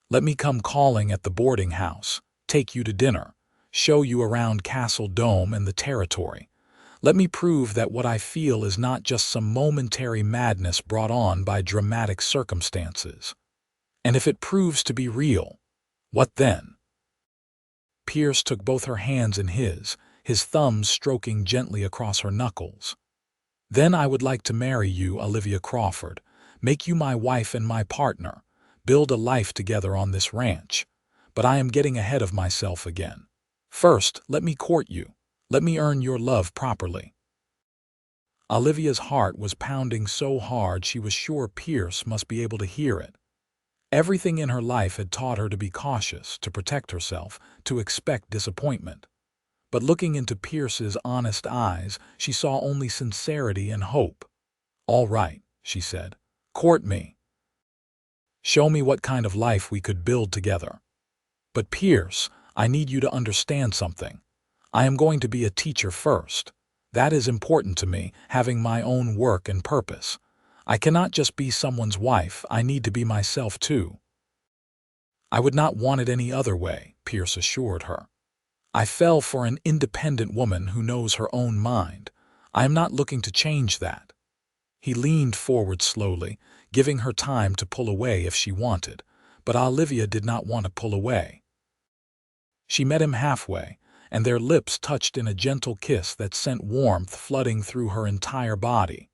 Speaker 1: Let me come calling at the boarding house, take you to dinner, show you around Castle Dome and the territory. Let me prove that what I feel is not just some momentary madness brought on by dramatic circumstances. And if it proves to be real, what then?" Pierce took both her hands in his thumbs stroking gently across her knuckles. "Then I would like to marry you, Olivia Crawford, make you my wife and my partner, build a life together on this ranch. But I am getting ahead of myself again. First, let me court you. Let me earn your love properly." Olivia's heart was pounding so hard she was sure Pierce must be able to hear it. Everything in her life had taught her to be cautious, to protect herself, to expect disappointment. but looking into Pierce's honest eyes, she saw only sincerity and hope. "All right," she said. "Court me. Show me what kind of life we could build together. But Pierce, I need you to understand something. I am going to be a teacher first. That is important to me, having my own work and purpose. I cannot just be someone's wife, I need to be myself too." "I would not want it any other way," Pierce assured her. "I fell for an independent woman who knows her own mind. I am not looking to change that." He leaned forward slowly, giving her time to pull away if she wanted, but Olivia did not want to pull away. She met him halfway, and their lips touched in a gentle kiss that sent warmth flooding through her entire body.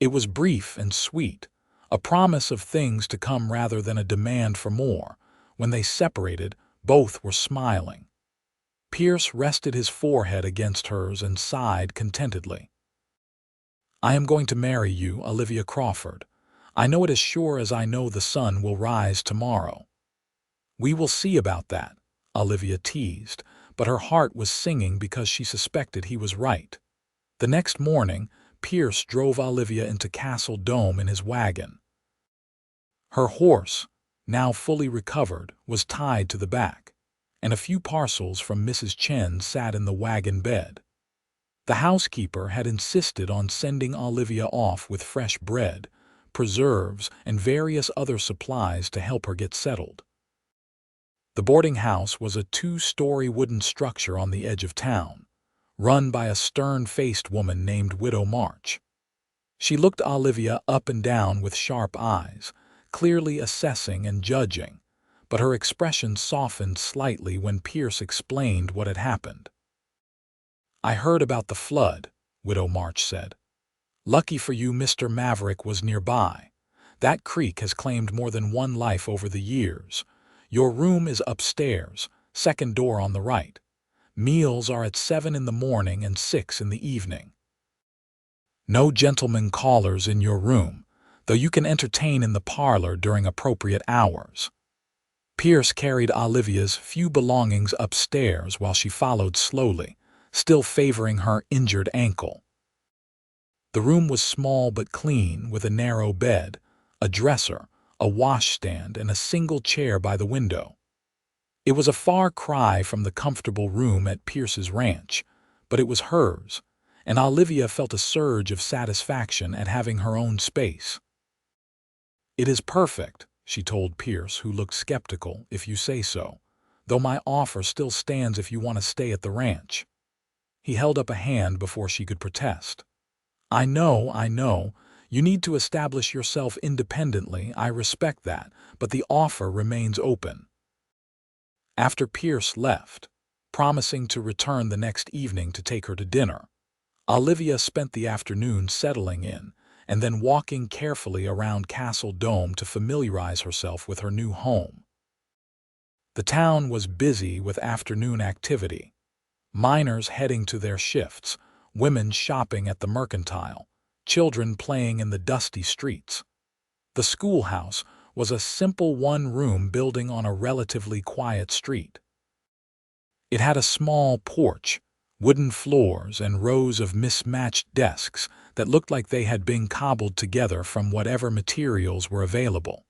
Speaker 1: It was brief and sweet, a promise of things to come rather than a demand for more. When they separated, both were smiling. Pierce rested his forehead against hers and sighed contentedly. "I am going to marry you, Olivia Crawford. I know it as sure as I know the sun will rise tomorrow." "We will see about that," Olivia teased, but her heart was singing because she suspected he was right. The next morning, Pierce drove Olivia into Castle Dome in his wagon. Her horse, now fully recovered, was tied to the back, and a few parcels from Mrs. Chen sat in the wagon bed. The housekeeper had insisted on sending Olivia off with fresh bread, preserves, and various other supplies to help her get settled. The boarding house was a 2-story wooden structure on the edge of town, run by a stern-faced woman named Widow March. She looked Olivia up and down with sharp eyes, clearly assessing and judging, but her expression softened slightly when Pierce explained what had happened. "I heard about the flood," Widow March said. "Lucky for you, Mr. Maverick was nearby. That creek has claimed more than one life over the years. Your room is upstairs, second door on the right. Meals are at 7 in the morning and 6 in the evening. No gentlemen callers in your room, though you can entertain in the parlor during appropriate hours." Pierce carried Olivia's few belongings upstairs while she followed slowly, still favoring her injured ankle. The room was small but clean, with a narrow bed, a dresser, a washstand, and a single chair by the window. It was a far cry from the comfortable room at Pierce's ranch, but it was hers, and Olivia felt a surge of satisfaction at having her own space. "It is perfect," she told Pierce, who looked skeptical, "if you say so, though my offer still stands if you want to stay at the ranch." He held up a hand before she could protest. I know. You need to establish yourself independently, I respect that, but the offer remains open." After Pierce left, promising to return the next evening to take her to dinner, Olivia spent the afternoon settling in and then walking carefully around Castle Dome to familiarize herself with her new home. The town was busy with afternoon activity. Miners heading to their shifts, women shopping at the mercantile, children playing in the dusty streets. The schoolhouse was a simple one-room building on a relatively quiet street. It had a small porch, wooden floors, and rows of mismatched desks that looked like they had been cobbled together from whatever materials were available.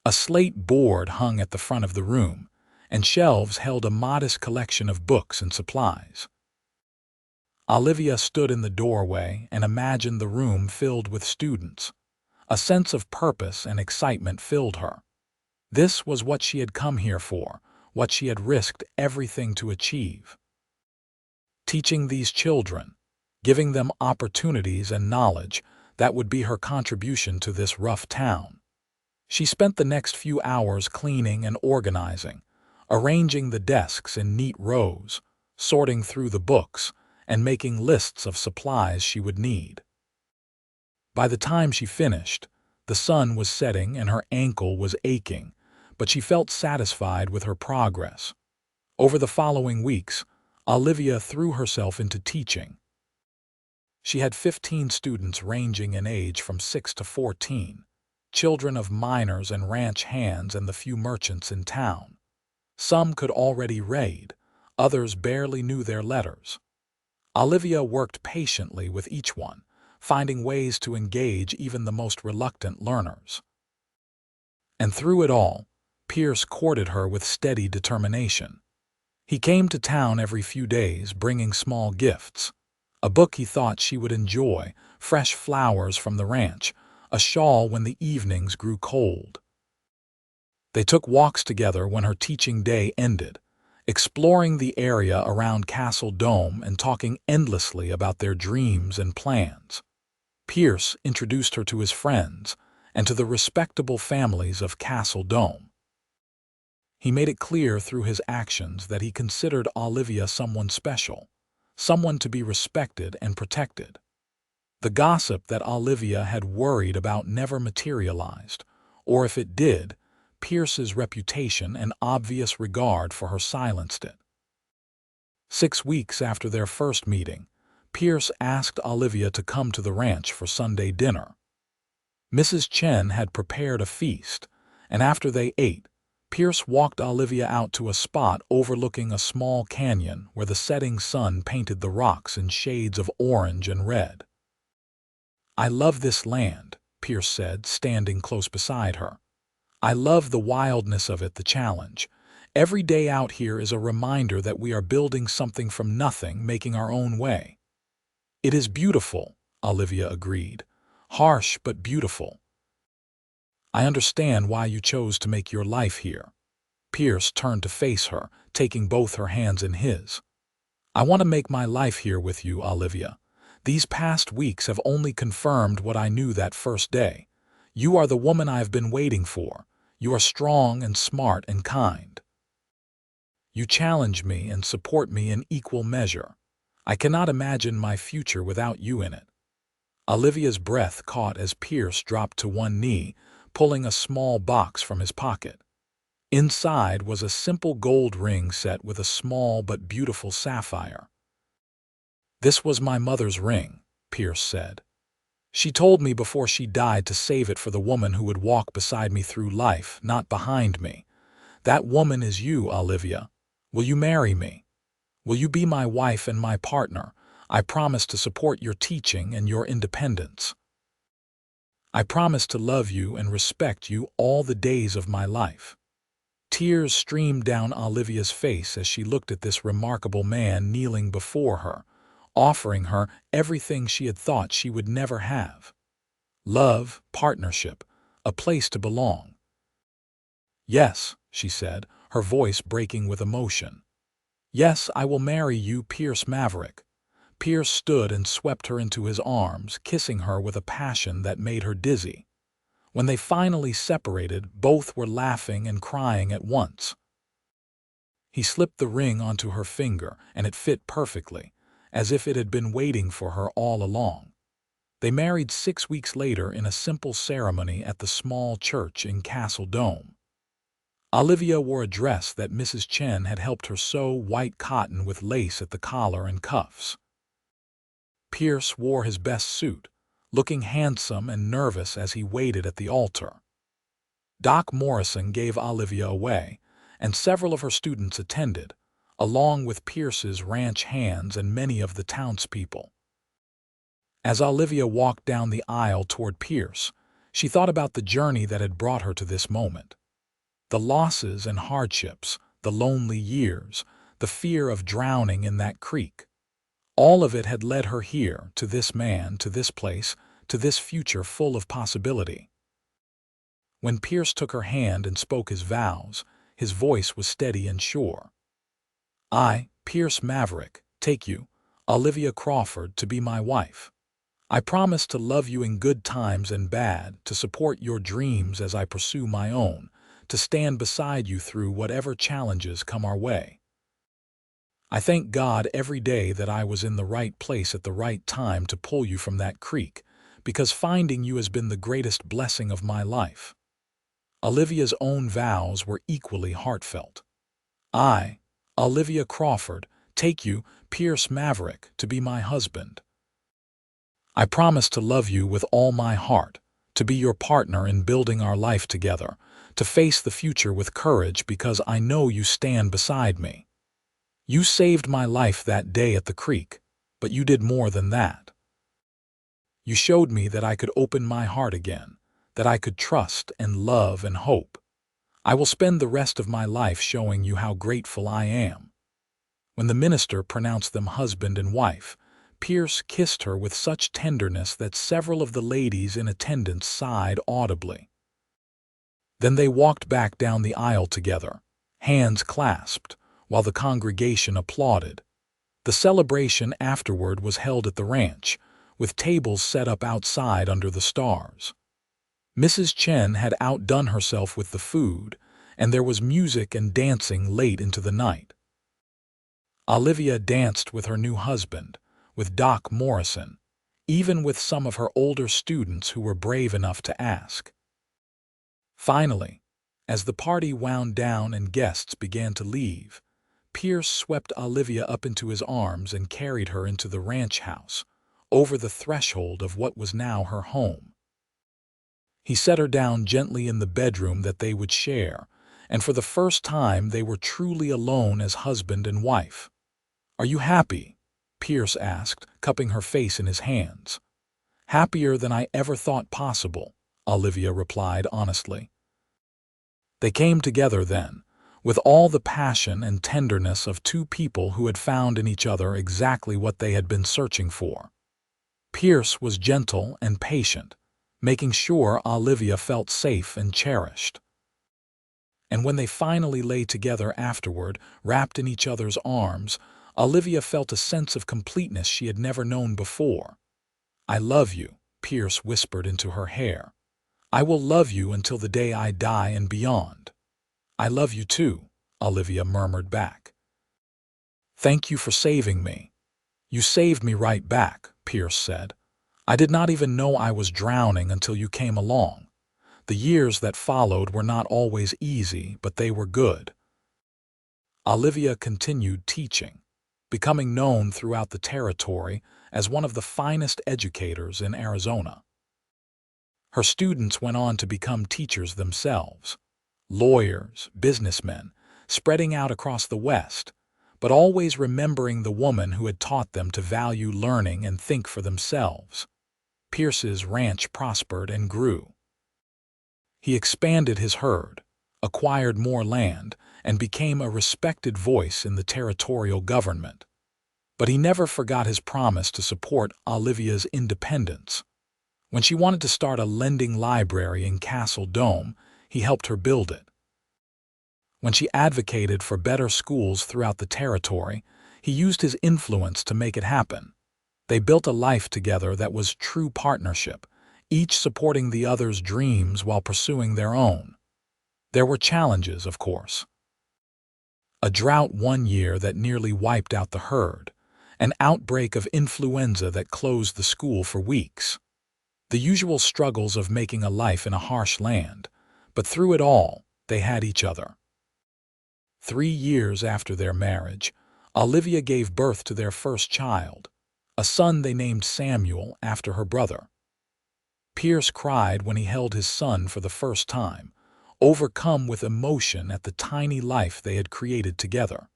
Speaker 1: A slate board hung at the front of the room, and shelves held a modest collection of books and supplies. Olivia stood in the doorway and imagined the room filled with students. A sense of purpose and excitement filled her. This was what she had come here for, what she had risked everything to achieve. Teaching these children, giving them opportunities and knowledge, that would be her contribution to this rough town. She spent the next few hours cleaning and organizing, arranging the desks in neat rows, sorting through the books, and making lists of supplies she would need. By the time she finished, the sun was setting and her ankle was aching, but she felt satisfied with her progress. Over the following weeks, Olivia threw herself into teaching. She had 15 students ranging in age from 6 to 14, children of miners and ranch hands and the few merchants in town. Some could already read, Others barely knew their letters. Olivia worked patiently with each one, finding ways to engage even the most reluctant learners. And through it all, Pierce courted her with steady determination. He came to town every few days, bringing small gifts. A book he thought she would enjoy, fresh flowers from the ranch, a shawl when the evenings grew cold. They took walks together when her teaching day ended, exploring the area around Castle Dome and talking endlessly about their dreams and plans. Pierce introduced her to his friends and to the respectable families of Castle Dome. He made it clear through his actions that he considered Olivia someone special, someone to be respected and protected. The gossip that Olivia had worried about never materialized, or if it did, Pierce's reputation and obvious regard for her silenced it. 6 weeks after their first meeting, Pierce asked Olivia to come to the ranch for Sunday dinner. Mrs. Chen had prepared a feast, and after they ate, Pierce walked Olivia out to a spot overlooking a small canyon where the setting sun painted the rocks in shades of orange and red. "I love this land," Pierce said, standing close beside her. "I love the wildness of it, the challenge. Every day out here is a reminder that we are building something from nothing, making our own way." "It is beautiful," Olivia agreed. "Harsh but beautiful." "I understand why you chose to make your life here." Pierce turned to face her, taking both her hands in his. "I want to make my life here with you, Olivia. These past weeks have only confirmed what I knew that first day. You are the woman I have been waiting for. You are strong and smart and kind. You challenge me and support me in equal measure. I cannot imagine my future without you in it." Olivia's breath caught as Pierce dropped to one knee, pulling a small box from his pocket. Inside was a simple gold ring set with a small but beautiful sapphire. "This was my mother's ring," Pierce said. "She told me before she died to save it for the woman who would walk beside me through life, not behind me. That woman is you, Olivia. Will you marry me? Will you be my wife and my partner? I promise to support your teaching and your independence. I promise to love you and respect you all the days of my life." Tears streamed down Olivia's face as she looked at this remarkable man kneeling before her, offering her everything she had thought she would never have. Love, partnership, a place to belong. "Yes," she said, her voice breaking with emotion. "Yes, I will marry you, Pierce Maverick." Pierce stood and swept her into his arms, kissing her with a passion that made her dizzy. When they finally separated, both were laughing and crying at once. He slipped the ring onto her finger, and it fit perfectly, as if it had been waiting for her all along. They married 6 weeks later in a simple ceremony at the small church in Castle Dome. Olivia wore a dress that Mrs. Chen had helped her sew, white cotton with lace at the collar and cuffs. Pierce wore his best suit, looking handsome and nervous as he waited at the altar. Doc Morrison gave Olivia away, and several of her students attended, along with Pierce's ranch hands and many of the townspeople. As Olivia walked down the aisle toward Pierce, she thought about the journey that had brought her to this moment. The losses and hardships, the lonely years, the fear of drowning in that creek. All of it had led her here, to this man, to this place, to this future full of possibility. When Pierce took her hand and spoke his vows, his voice was steady and sure. "I, Pierce Maverick, take you, Olivia Crawford, to be my wife. I promise to love you in good times and bad, to support your dreams as I pursue my own, to stand beside you through whatever challenges come our way. I thank God every day that I was in the right place at the right time to pull you from that creek, because finding you has been the greatest blessing of my life." Olivia's own vows were equally heartfelt. "I, Olivia Crawford, take you, Pierce Maverick, to be my husband. I promise to love you with all my heart, to be your partner in building our life together, to face the future with courage because I know you stand beside me. You saved my life that day at the creek, but you did more than that. You showed me that I could open my heart again, that I could trust and love and hope. I will spend the rest of my life showing you how grateful I am." When the minister pronounced them husband and wife, Pierce kissed her with such tenderness that several of the ladies in attendance sighed audibly. Then they walked back down the aisle together, hands clasped, while the congregation applauded. The celebration afterward was held at the ranch, with tables set up outside under the stars. Mrs. Chen had outdone herself with the food, and there was music and dancing late into the night. Olivia danced with her new husband, with Doc Morrison, even with some of her older students who were brave enough to ask. Finally, as the party wound down and guests began to leave, Pierce swept Olivia up into his arms and carried her into the ranch house, over the threshold of what was now her home. He set her down gently in the bedroom that they would share, and for the first time they were truly alone as husband and wife. "Are you happy?" Pierce asked, cupping her face in his hands. "Happier than I ever thought possible," Olivia replied honestly. They came together then, with all the passion and tenderness of two people who had found in each other exactly what they had been searching for. Pierce was gentle and patient, making sure Olivia felt safe and cherished. And when they finally lay together afterward, wrapped in each other's arms, Olivia felt a sense of completeness she had never known before. "I love you," Pierce whispered into her hair. "I will love you until the day I die and beyond." "I love you too," Olivia murmured back. "Thank you for saving me." "You saved me right back," Pierce said. "I did not even know I was drowning until you came along. The years that followed were not always easy, but they were good." Olivia continued teaching, becoming known throughout the territory as one of the finest educators in Arizona. Her students went on to become teachers themselves, lawyers, businessmen, spreading out across the West, but always remembering the woman who had taught them to value learning and think for themselves. Pierce's ranch prospered and grew. He expanded his herd, acquired more land, and became a respected voice in the territorial government. But he never forgot his promise to support Olivia's independence. When she wanted to start a lending library in Castle Dome, he helped her build it. When she advocated for better schools throughout the territory, he used his influence to make it happen. They built a life together that was true partnership, each supporting the other's dreams while pursuing their own. There were challenges, of course. A drought one year that nearly wiped out the herd, an outbreak of influenza that closed the school for weeks. The usual struggles of making a life in a harsh land, but through it all, they had each other. 3 years after their marriage, Olivia gave birth to their first child, a son they named Samuel after her brother. Pierce cried when he held his son for the first time, overcome with emotion at the tiny life they had created together.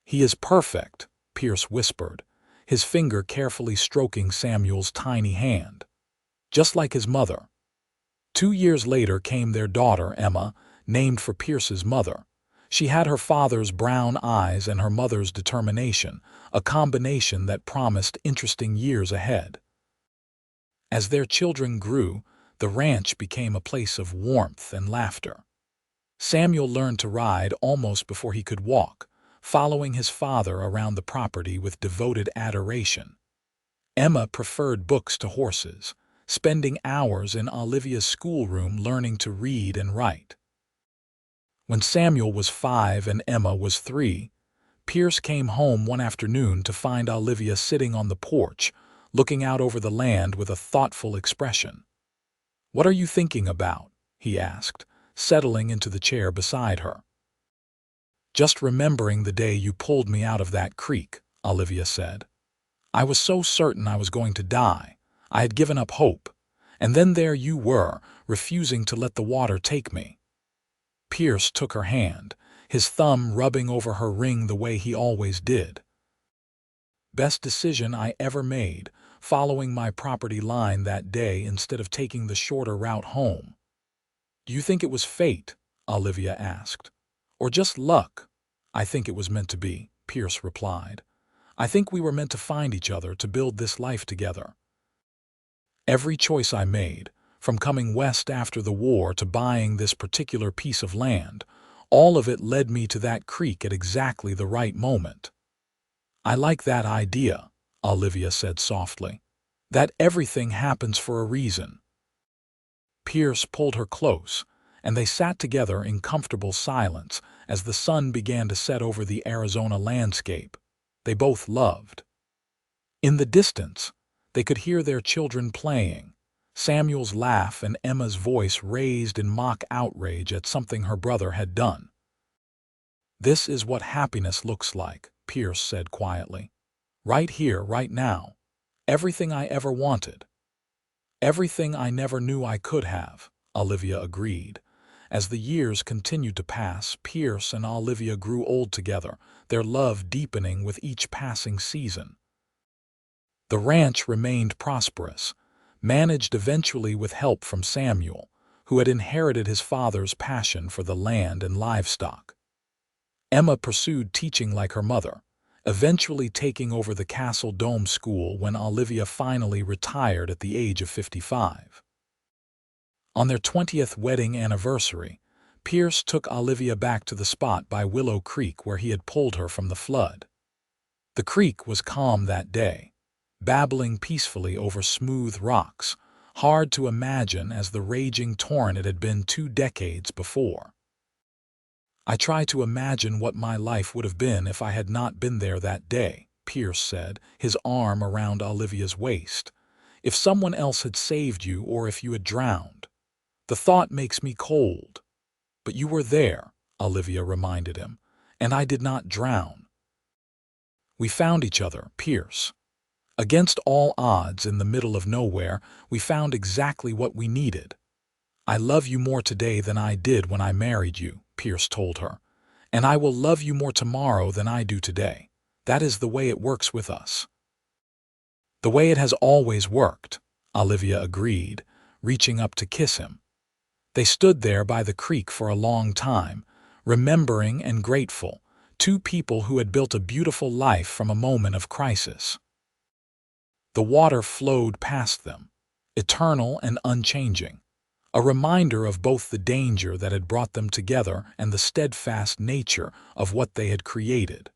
Speaker 1: "He is perfect," Pierce whispered, his finger carefully stroking Samuel's tiny hand. "Just like his mother." 2 years later came their daughter, Emma, named for Pierce's mother. She had her father's brown eyes and her mother's determination, a combination that promised interesting years ahead. As their children grew, the ranch became a place of warmth and laughter. Samuel learned to ride almost before he could walk, following his father around the property with devoted adoration. Emma preferred books to horses, spending hours in Olivia's schoolroom learning to read and write. When Samuel was 5 and Emma was 3, Pierce came home one afternoon to find Olivia sitting on the porch, looking out over the land with a thoughtful expression. "What are you thinking about?" he asked, settling into the chair beside her. "Just remembering the day you pulled me out of that creek," Olivia said. "I was so certain I was going to die. I had given up hope. And then there you were, refusing to let the water take me." Pierce took her hand, his thumb rubbing over her ring the way he always did. "Best decision I ever made, following my property line that day instead of taking the shorter route home." "Do you think it was fate?" Olivia asked. "Or just luck?" "I think it was meant to be," Pierce replied. "I think we were meant to find each other, to build this life together. Every choice I made, from coming west after the war to buying this particular piece of land, all of it led me to that creek at exactly the right moment." "I like that idea," Olivia said softly. "That everything happens for a reason." Pierce pulled her close, and they sat together in comfortable silence as the sun began to set over the Arizona landscape they both loved. In the distance, they could hear their children playing, Samuel's laugh and Emma's voice raised in mock outrage at something her brother had done. "This is what happiness looks like," Pierce said quietly. "Right here, right now. Everything I ever wanted." "Everything I never knew I could have," Olivia agreed. As the years continued to pass, Pierce and Olivia grew old together, their love deepening with each passing season. The ranch remained prosperous, managed eventually with help from Samuel, who had inherited his father's passion for the land and livestock. Emma pursued teaching like her mother, eventually taking over the Castle Dome School when Olivia finally retired at the age of 55. On their 20th wedding anniversary, Pierce took Olivia back to the spot by Willow Creek where he had pulled her from the flood. The creek was calm that day, babbling peacefully over smooth rocks, hard to imagine as the raging torrent it had been 2 decades before. "I try to imagine what my life would have been if I had not been there that day," Pierce said, his arm around Olivia's waist. "If someone else had saved you or if you had drowned. The thought makes me cold." "But you were there," Olivia reminded him, "and I did not drown." "We found each other, Pierce. Against all odds, in the middle of nowhere, we found exactly what we needed." "I love you more today than I did when I married you," Pierce told her. "And I will love you more tomorrow than I do today. That is the way it works with us." "The way it has always worked," Olivia agreed, reaching up to kiss him. They stood there by the creek for a long time, remembering and grateful, 2 people who had built a beautiful life from a moment of crisis. The water flowed past them, eternal and unchanging, a reminder of both the danger that had brought them together and the steadfast nature of what they had created.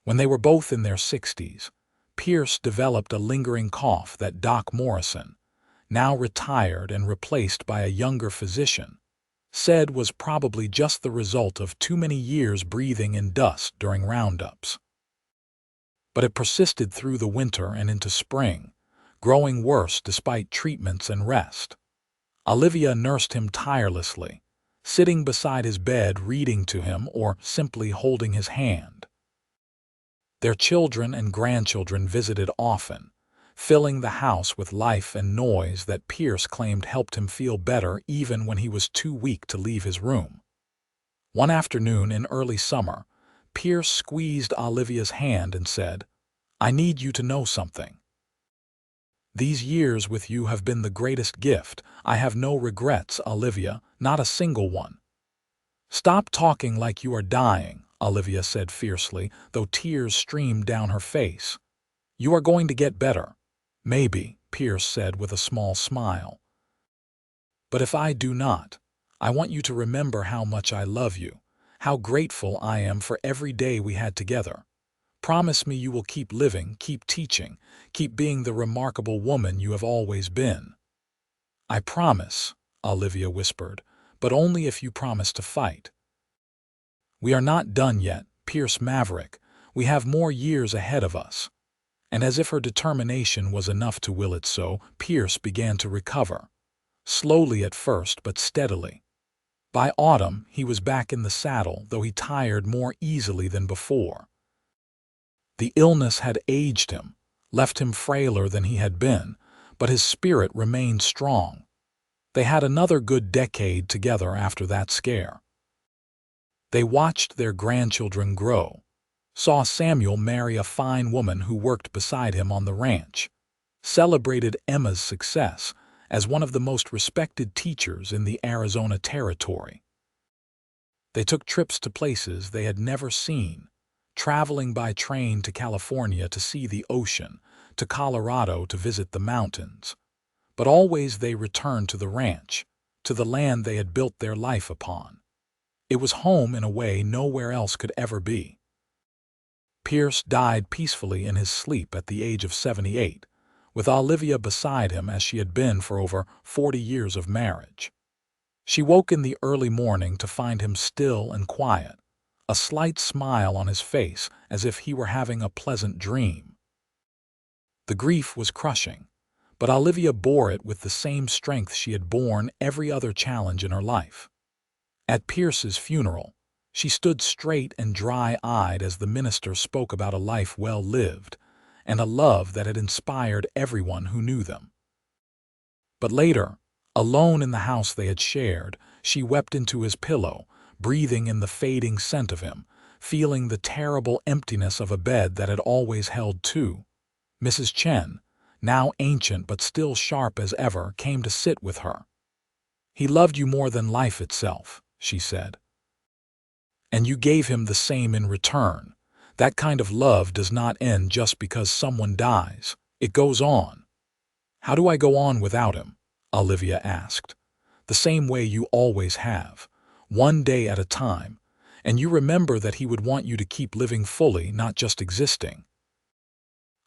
Speaker 1: When they were both in their 60s, Pierce developed a lingering cough that Doc Morrison, now retired and replaced by a younger physician, said was probably just the result of too many years breathing in dust during roundups. But it persisted through the winter and into spring, growing worse despite treatments and rest. Olivia nursed him tirelessly, sitting beside his bed reading to him or simply holding his hand. Their children and grandchildren visited often, filling the house with life and noise that Pierce claimed helped him feel better even when he was too weak to leave his room. One afternoon in early summer, Pierce squeezed Olivia's hand and said, "I need you to know something. These years with you have been the greatest gift. I have no regrets, Olivia, not a single one." "Stop talking like you are dying," Olivia said fiercely, though tears streamed down her face. "You are going to get better." "Maybe," Pierce said with a small smile. "But if I do not, I want you to remember how much I love you, how grateful I am for every day we had together. Promise me you will keep living, keep teaching, keep being the remarkable woman you have always been." "I promise," Olivia whispered, "but only if you promise to fight." "We are not done yet, Pierce Maverick. We have more years ahead of us." And as if her determination was enough to will it so, Pierce began to recover. Slowly at first, but steadily. By autumn, he was back in the saddle, though he tired more easily than before. The illness had aged him, left him frailer than he had been, but his spirit remained strong. They had another good decade together after that scare. They watched their grandchildren grow, saw Samuel marry a fine woman who worked beside him on the ranch, celebrated Emma's success as one of the most respected teachers in the Arizona Territory. They took trips to places they had never seen, traveling by train to California to see the ocean, to Colorado to visit the mountains. But always they returned to the ranch, to the land they had built their life upon. It was home in a way nowhere else could ever be. Pierce died peacefully in his sleep at the age of 78, with Olivia beside him as she had been for over 40 years of marriage. She woke in the early morning to find him still and quiet, a slight smile on his face as if he were having a pleasant dream. The grief was crushing, but Olivia bore it with the same strength she had borne every other challenge in her life. At Pierce's funeral, she stood straight and dry-eyed as the minister spoke about a life well lived and a love that had inspired everyone who knew them. But later, alone in the house they had shared, she wept into his pillow, breathing in the fading scent of him, feeling the terrible emptiness of a bed that had always held two. Mrs. Chen, now ancient but still sharp as ever, came to sit with her. "He loved you more than life itself," she said. "And you gave him the same in return. That kind of love does not end just because someone dies. It goes on." "How do I go on without him?" Olivia asked. "The same way you always have, one day at a time, and you remember that he would want you to keep living fully, not just existing.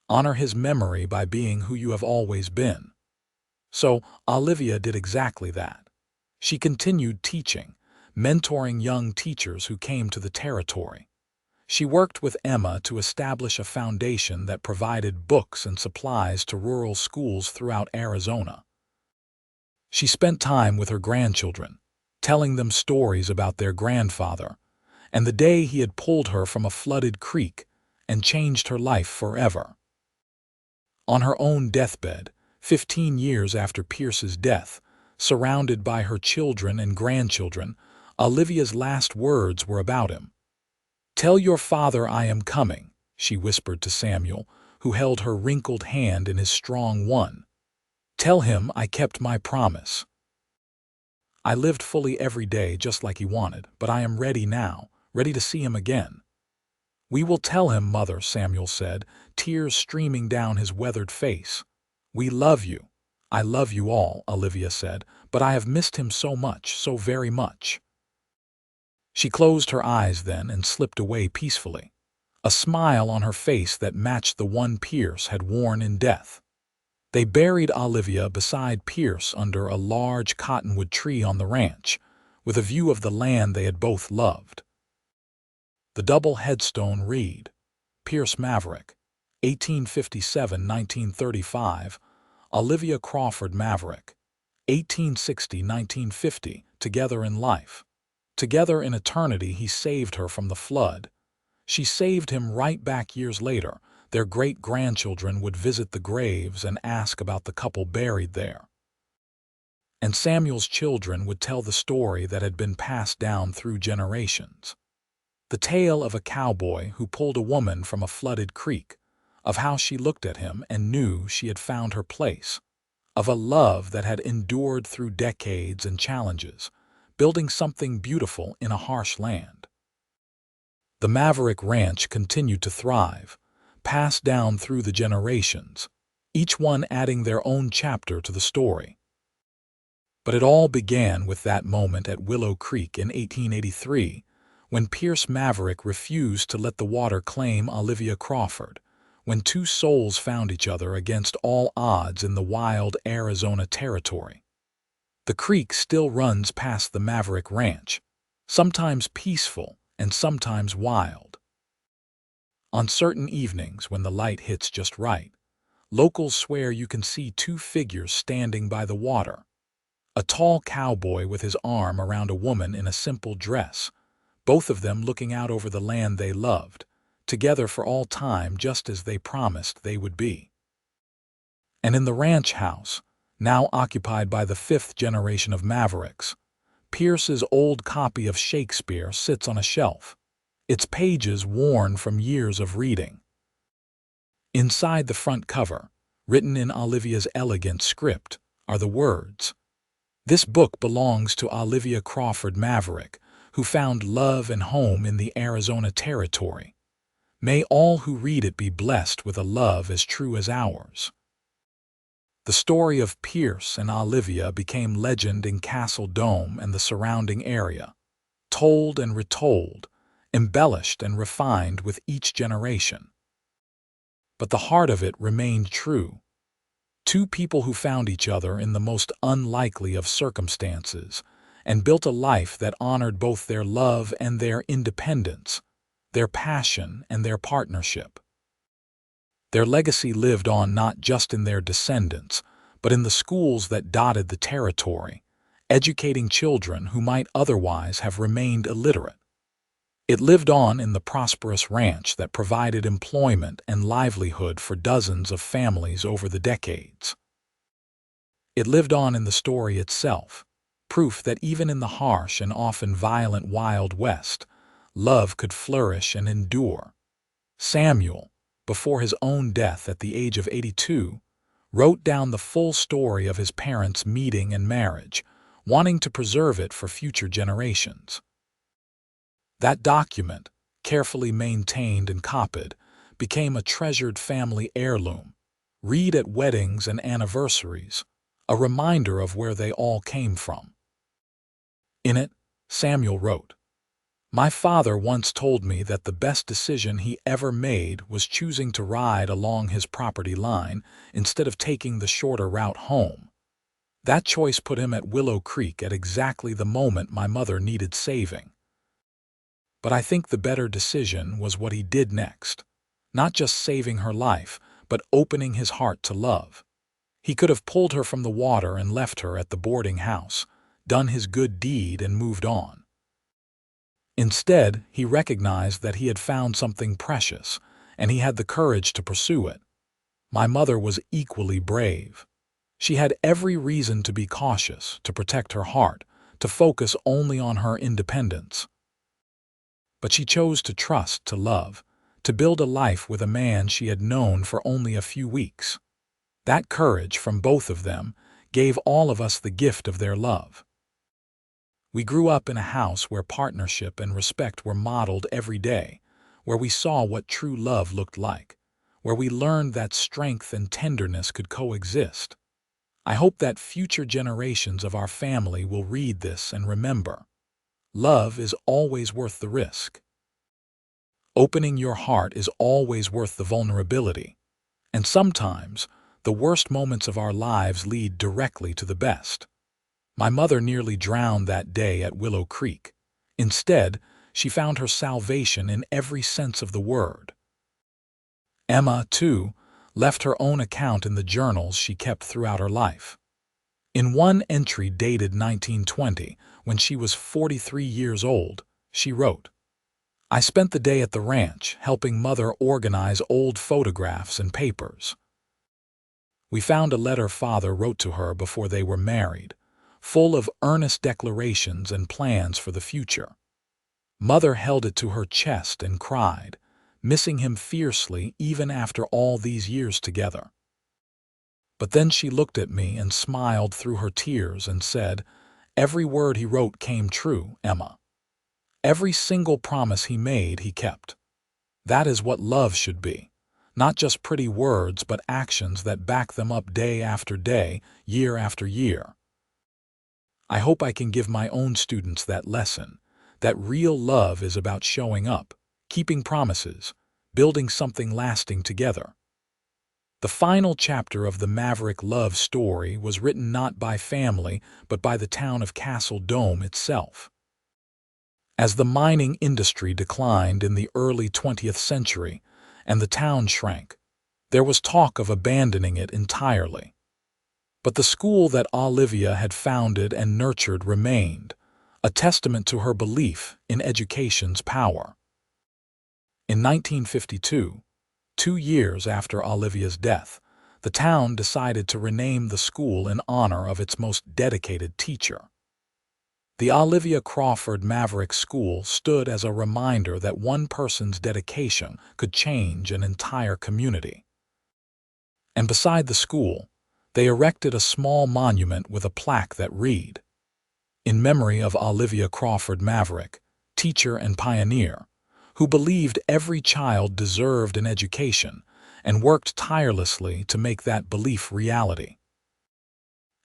Speaker 1: Honor his memory by being who you have always been." So Olivia did exactly that. She continued teaching, mentoring young teachers who came to the territory. She worked with Emma to establish a foundation that provided books and supplies to rural schools throughout Arizona. She spent time with her grandchildren, telling them stories about their grandfather and the day he had pulled her from a flooded creek and changed her life forever. On her own deathbed, 15 years after Pierce's death, surrounded by her children and grandchildren, Olivia's last words were about him. "Tell your father I am coming," she whispered to Samuel, who held her wrinkled hand in his strong one. "Tell him I kept my promise. I lived fully every day just like he wanted, but I am ready now, ready to see him again." "We will tell him, Mother," Samuel said, tears streaming down his weathered face. "We love you." "I love you all," Olivia said, "but I have missed him so much, so very much." She closed her eyes then and slipped away peacefully, a smile on her face that matched the one Pierce had worn in death. They buried Olivia beside Pierce under a large cottonwood tree on the ranch, with a view of the land they had both loved. The double headstone read, Pierce Maverick, 1857–1935, Olivia Crawford Maverick, 1860–1950, together in life. Together in eternity he saved her from the flood. She saved him right back years later. Their great-grandchildren would visit the graves and ask about the couple buried there. And Samuel's children would tell the story that had been passed down through generations. The tale of a cowboy who pulled a woman from a flooded creek, of how she looked at him and knew she had found her place, of a love that had endured through decades and challenges, building something beautiful in a harsh land. The Maverick Ranch continued to thrive, passed down through the generations, each one adding their own chapter to the story. But it all began with that moment at Willow Creek in 1883, when Pierce Maverick refused to let the water claim Olivia Crawford, when two souls found each other against all odds in the wild Arizona Territory. The creek still runs past the Maverick Ranch, sometimes peaceful and sometimes wild. On certain evenings when the light hits just right, locals swear you can see two figures standing by the water. A tall cowboy with his arm around a woman in a simple dress, both of them looking out over the land they loved, together for all time just as they promised they would be. And in the ranch house, now occupied by the fifth generation of Mavericks, Pierce's old copy of Shakespeare sits on a shelf, its pages worn from years of reading. Inside the front cover, written in Olivia's elegant script, are the words, "This book belongs to Olivia Crawford Maverick, who found love and home in the Arizona Territory. May all who read it be blessed with a love as true as ours." The story of Pierce and Olivia became legend in Castle Dome and the surrounding area, told and retold, embellished and refined with each generation. But the heart of it remained true. Two people who found each other in the most unlikely of circumstances and built a life that honored both their love and their independence, their passion and their partnership. Their legacy lived on not just in their descendants, but in the schools that dotted the territory, educating children who might otherwise have remained illiterate. It lived on in the prosperous ranch that provided employment and livelihood for dozens of families over the decades. It lived on in the story itself, proof that even in the harsh and often violent Wild West, love could flourish and endure. Samuel, before his own death at the age of 82, wrote down the full story of his parents' meeting and marriage, wanting to preserve it for future generations. That document, carefully maintained and copied, became a treasured family heirloom, read at weddings and anniversaries, a reminder of where they all came from. In it, Samuel wrote, "My father once told me that the best decision he ever made was choosing to ride along his property line instead of taking the shorter route home. That choice put him at Willow Creek at exactly the moment my mother needed saving. But I think the better decision was what he did next, not just saving her life, but opening his heart to love. He could have pulled her from the water and left her at the boarding house, done his good deed and moved on. Instead, he recognized that he had found something precious, and he had the courage to pursue it. My mother was equally brave. She had every reason to be cautious, to protect her heart, to focus only on her independence. But she chose to trust, to love, to build a life with a man she had known for only a few weeks. That courage from both of them gave all of us the gift of their love. We grew up in a house where partnership and respect were modeled every day, where we saw what true love looked like, where we learned that strength and tenderness could coexist. I hope that future generations of our family will read this and remember, love is always worth the risk. Opening your heart is always worth the vulnerability, and sometimes the worst moments of our lives lead directly to the best. My mother nearly drowned that day at Willow Creek. Instead, she found her salvation in every sense of the word. Emma, too, left her own account in the journals she kept throughout her life. In one entry dated 1920, when she was 43 years old, she wrote, "I spent the day at the ranch helping Mother organize old photographs and papers. We found a letter Father wrote to her before they were married, full of earnest declarations and plans for the future. Mother held it to her chest and cried, missing him fiercely even after all these years together. But then she looked at me and smiled through her tears and said, 'Every word he wrote came true, Emma. Every single promise he made, he kept. That is what love should be. Not just pretty words, but actions that back them up day after day, year after year.' I hope I can give my own students that lesson, that real love is about showing up, keeping promises, building something lasting together." The final chapter of the Maverick love story was written not by family, but by the town of Castle Dome itself. As the mining industry declined in the early 20th century and the town shrank, there was talk of abandoning it entirely. But the school that Olivia had founded and nurtured remained, a testament to her belief in education's power. In 1952, 2 years after Olivia's death, the town decided to rename the school in honor of its most dedicated teacher. The Olivia Crawford Maverick School stood as a reminder that one person's dedication could change an entire community. And beside the school, they erected a small monument with a plaque that read, "In memory of Olivia Crawford Maverick, teacher and pioneer, who believed every child deserved an education and worked tirelessly to make that belief reality.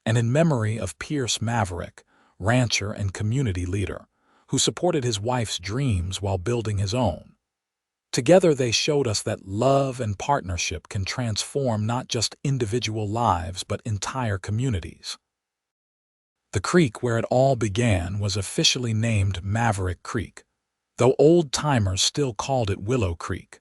Speaker 1: And in memory of Pierce Maverick, rancher and community leader, who supported his wife's dreams while building his own. Together they showed us that love and partnership can transform not just individual lives but entire communities." The creek where it all began was officially named Maverick Creek, though old-timers still called it Willow Creek.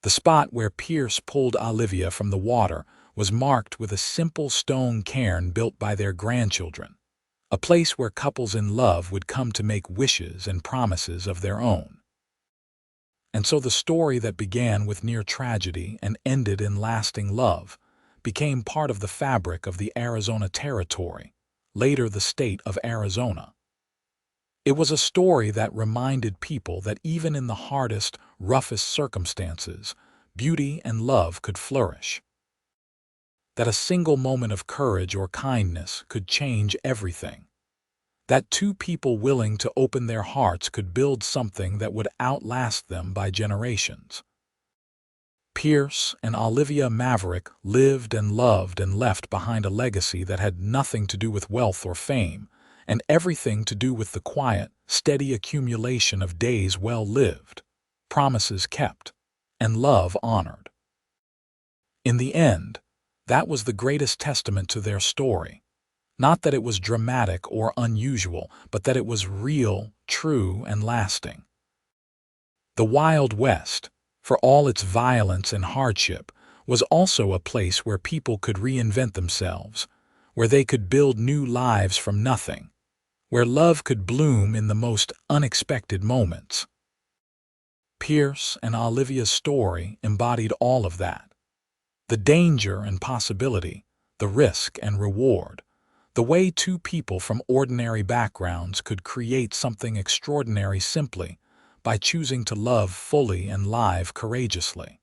Speaker 1: The spot where Pierce pulled Olivia from the water was marked with a simple stone cairn built by their grandchildren, a place where couples in love would come to make wishes and promises of their own. And so the story that began with near tragedy and ended in lasting love became part of the fabric of the Arizona Territory, later the state of Arizona. It was a story that reminded people that even in the hardest, roughest circumstances, beauty and love could flourish. That a single moment of courage or kindness could change everything. That two people willing to open their hearts could build something that would outlast them by generations. Pierce and Olivia Maverick lived and loved and left behind a legacy that had nothing to do with wealth or fame, and everything to do with the quiet, steady accumulation of days well lived, promises kept, and love honored. In the end, that was the greatest testament to their story. Not that it was dramatic or unusual, but that it was real, true, and lasting. The Wild West, for all its violence and hardship, was also a place where people could reinvent themselves, where they could build new lives from nothing, where love could bloom in the most unexpected moments. Pierce and Olivia's story embodied all of that. The danger and possibility, the risk and reward, the way two people from ordinary backgrounds could create something extraordinary simply by choosing to love fully and live courageously.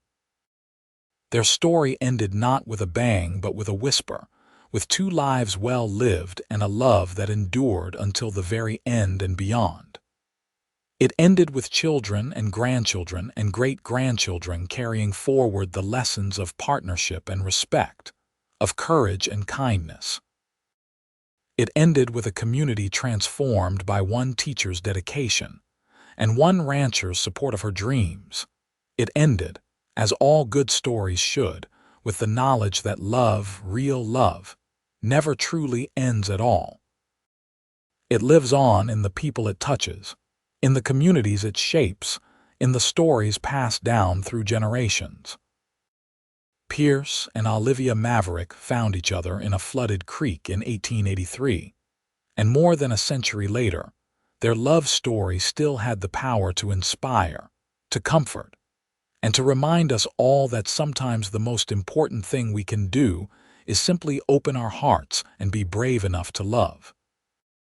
Speaker 1: Their story ended not with a bang but with a whisper, with two lives well lived and a love that endured until the very end and beyond. It ended with children and grandchildren and great-grandchildren carrying forward the lessons of partnership and respect, of courage and kindness. It ended with a community transformed by one teacher's dedication and one rancher's support of her dreams. It ended, as all good stories should, with the knowledge that love, real love, never truly ends at all. It lives on in the people it touches, in the communities it shapes, in the stories passed down through generations. Pierce and Olivia Maverick found each other in a flooded creek in 1883, and more than a century later, their love story still had the power to inspire, to comfort, and to remind us all that sometimes the most important thing we can do is simply open our hearts and be brave enough to love.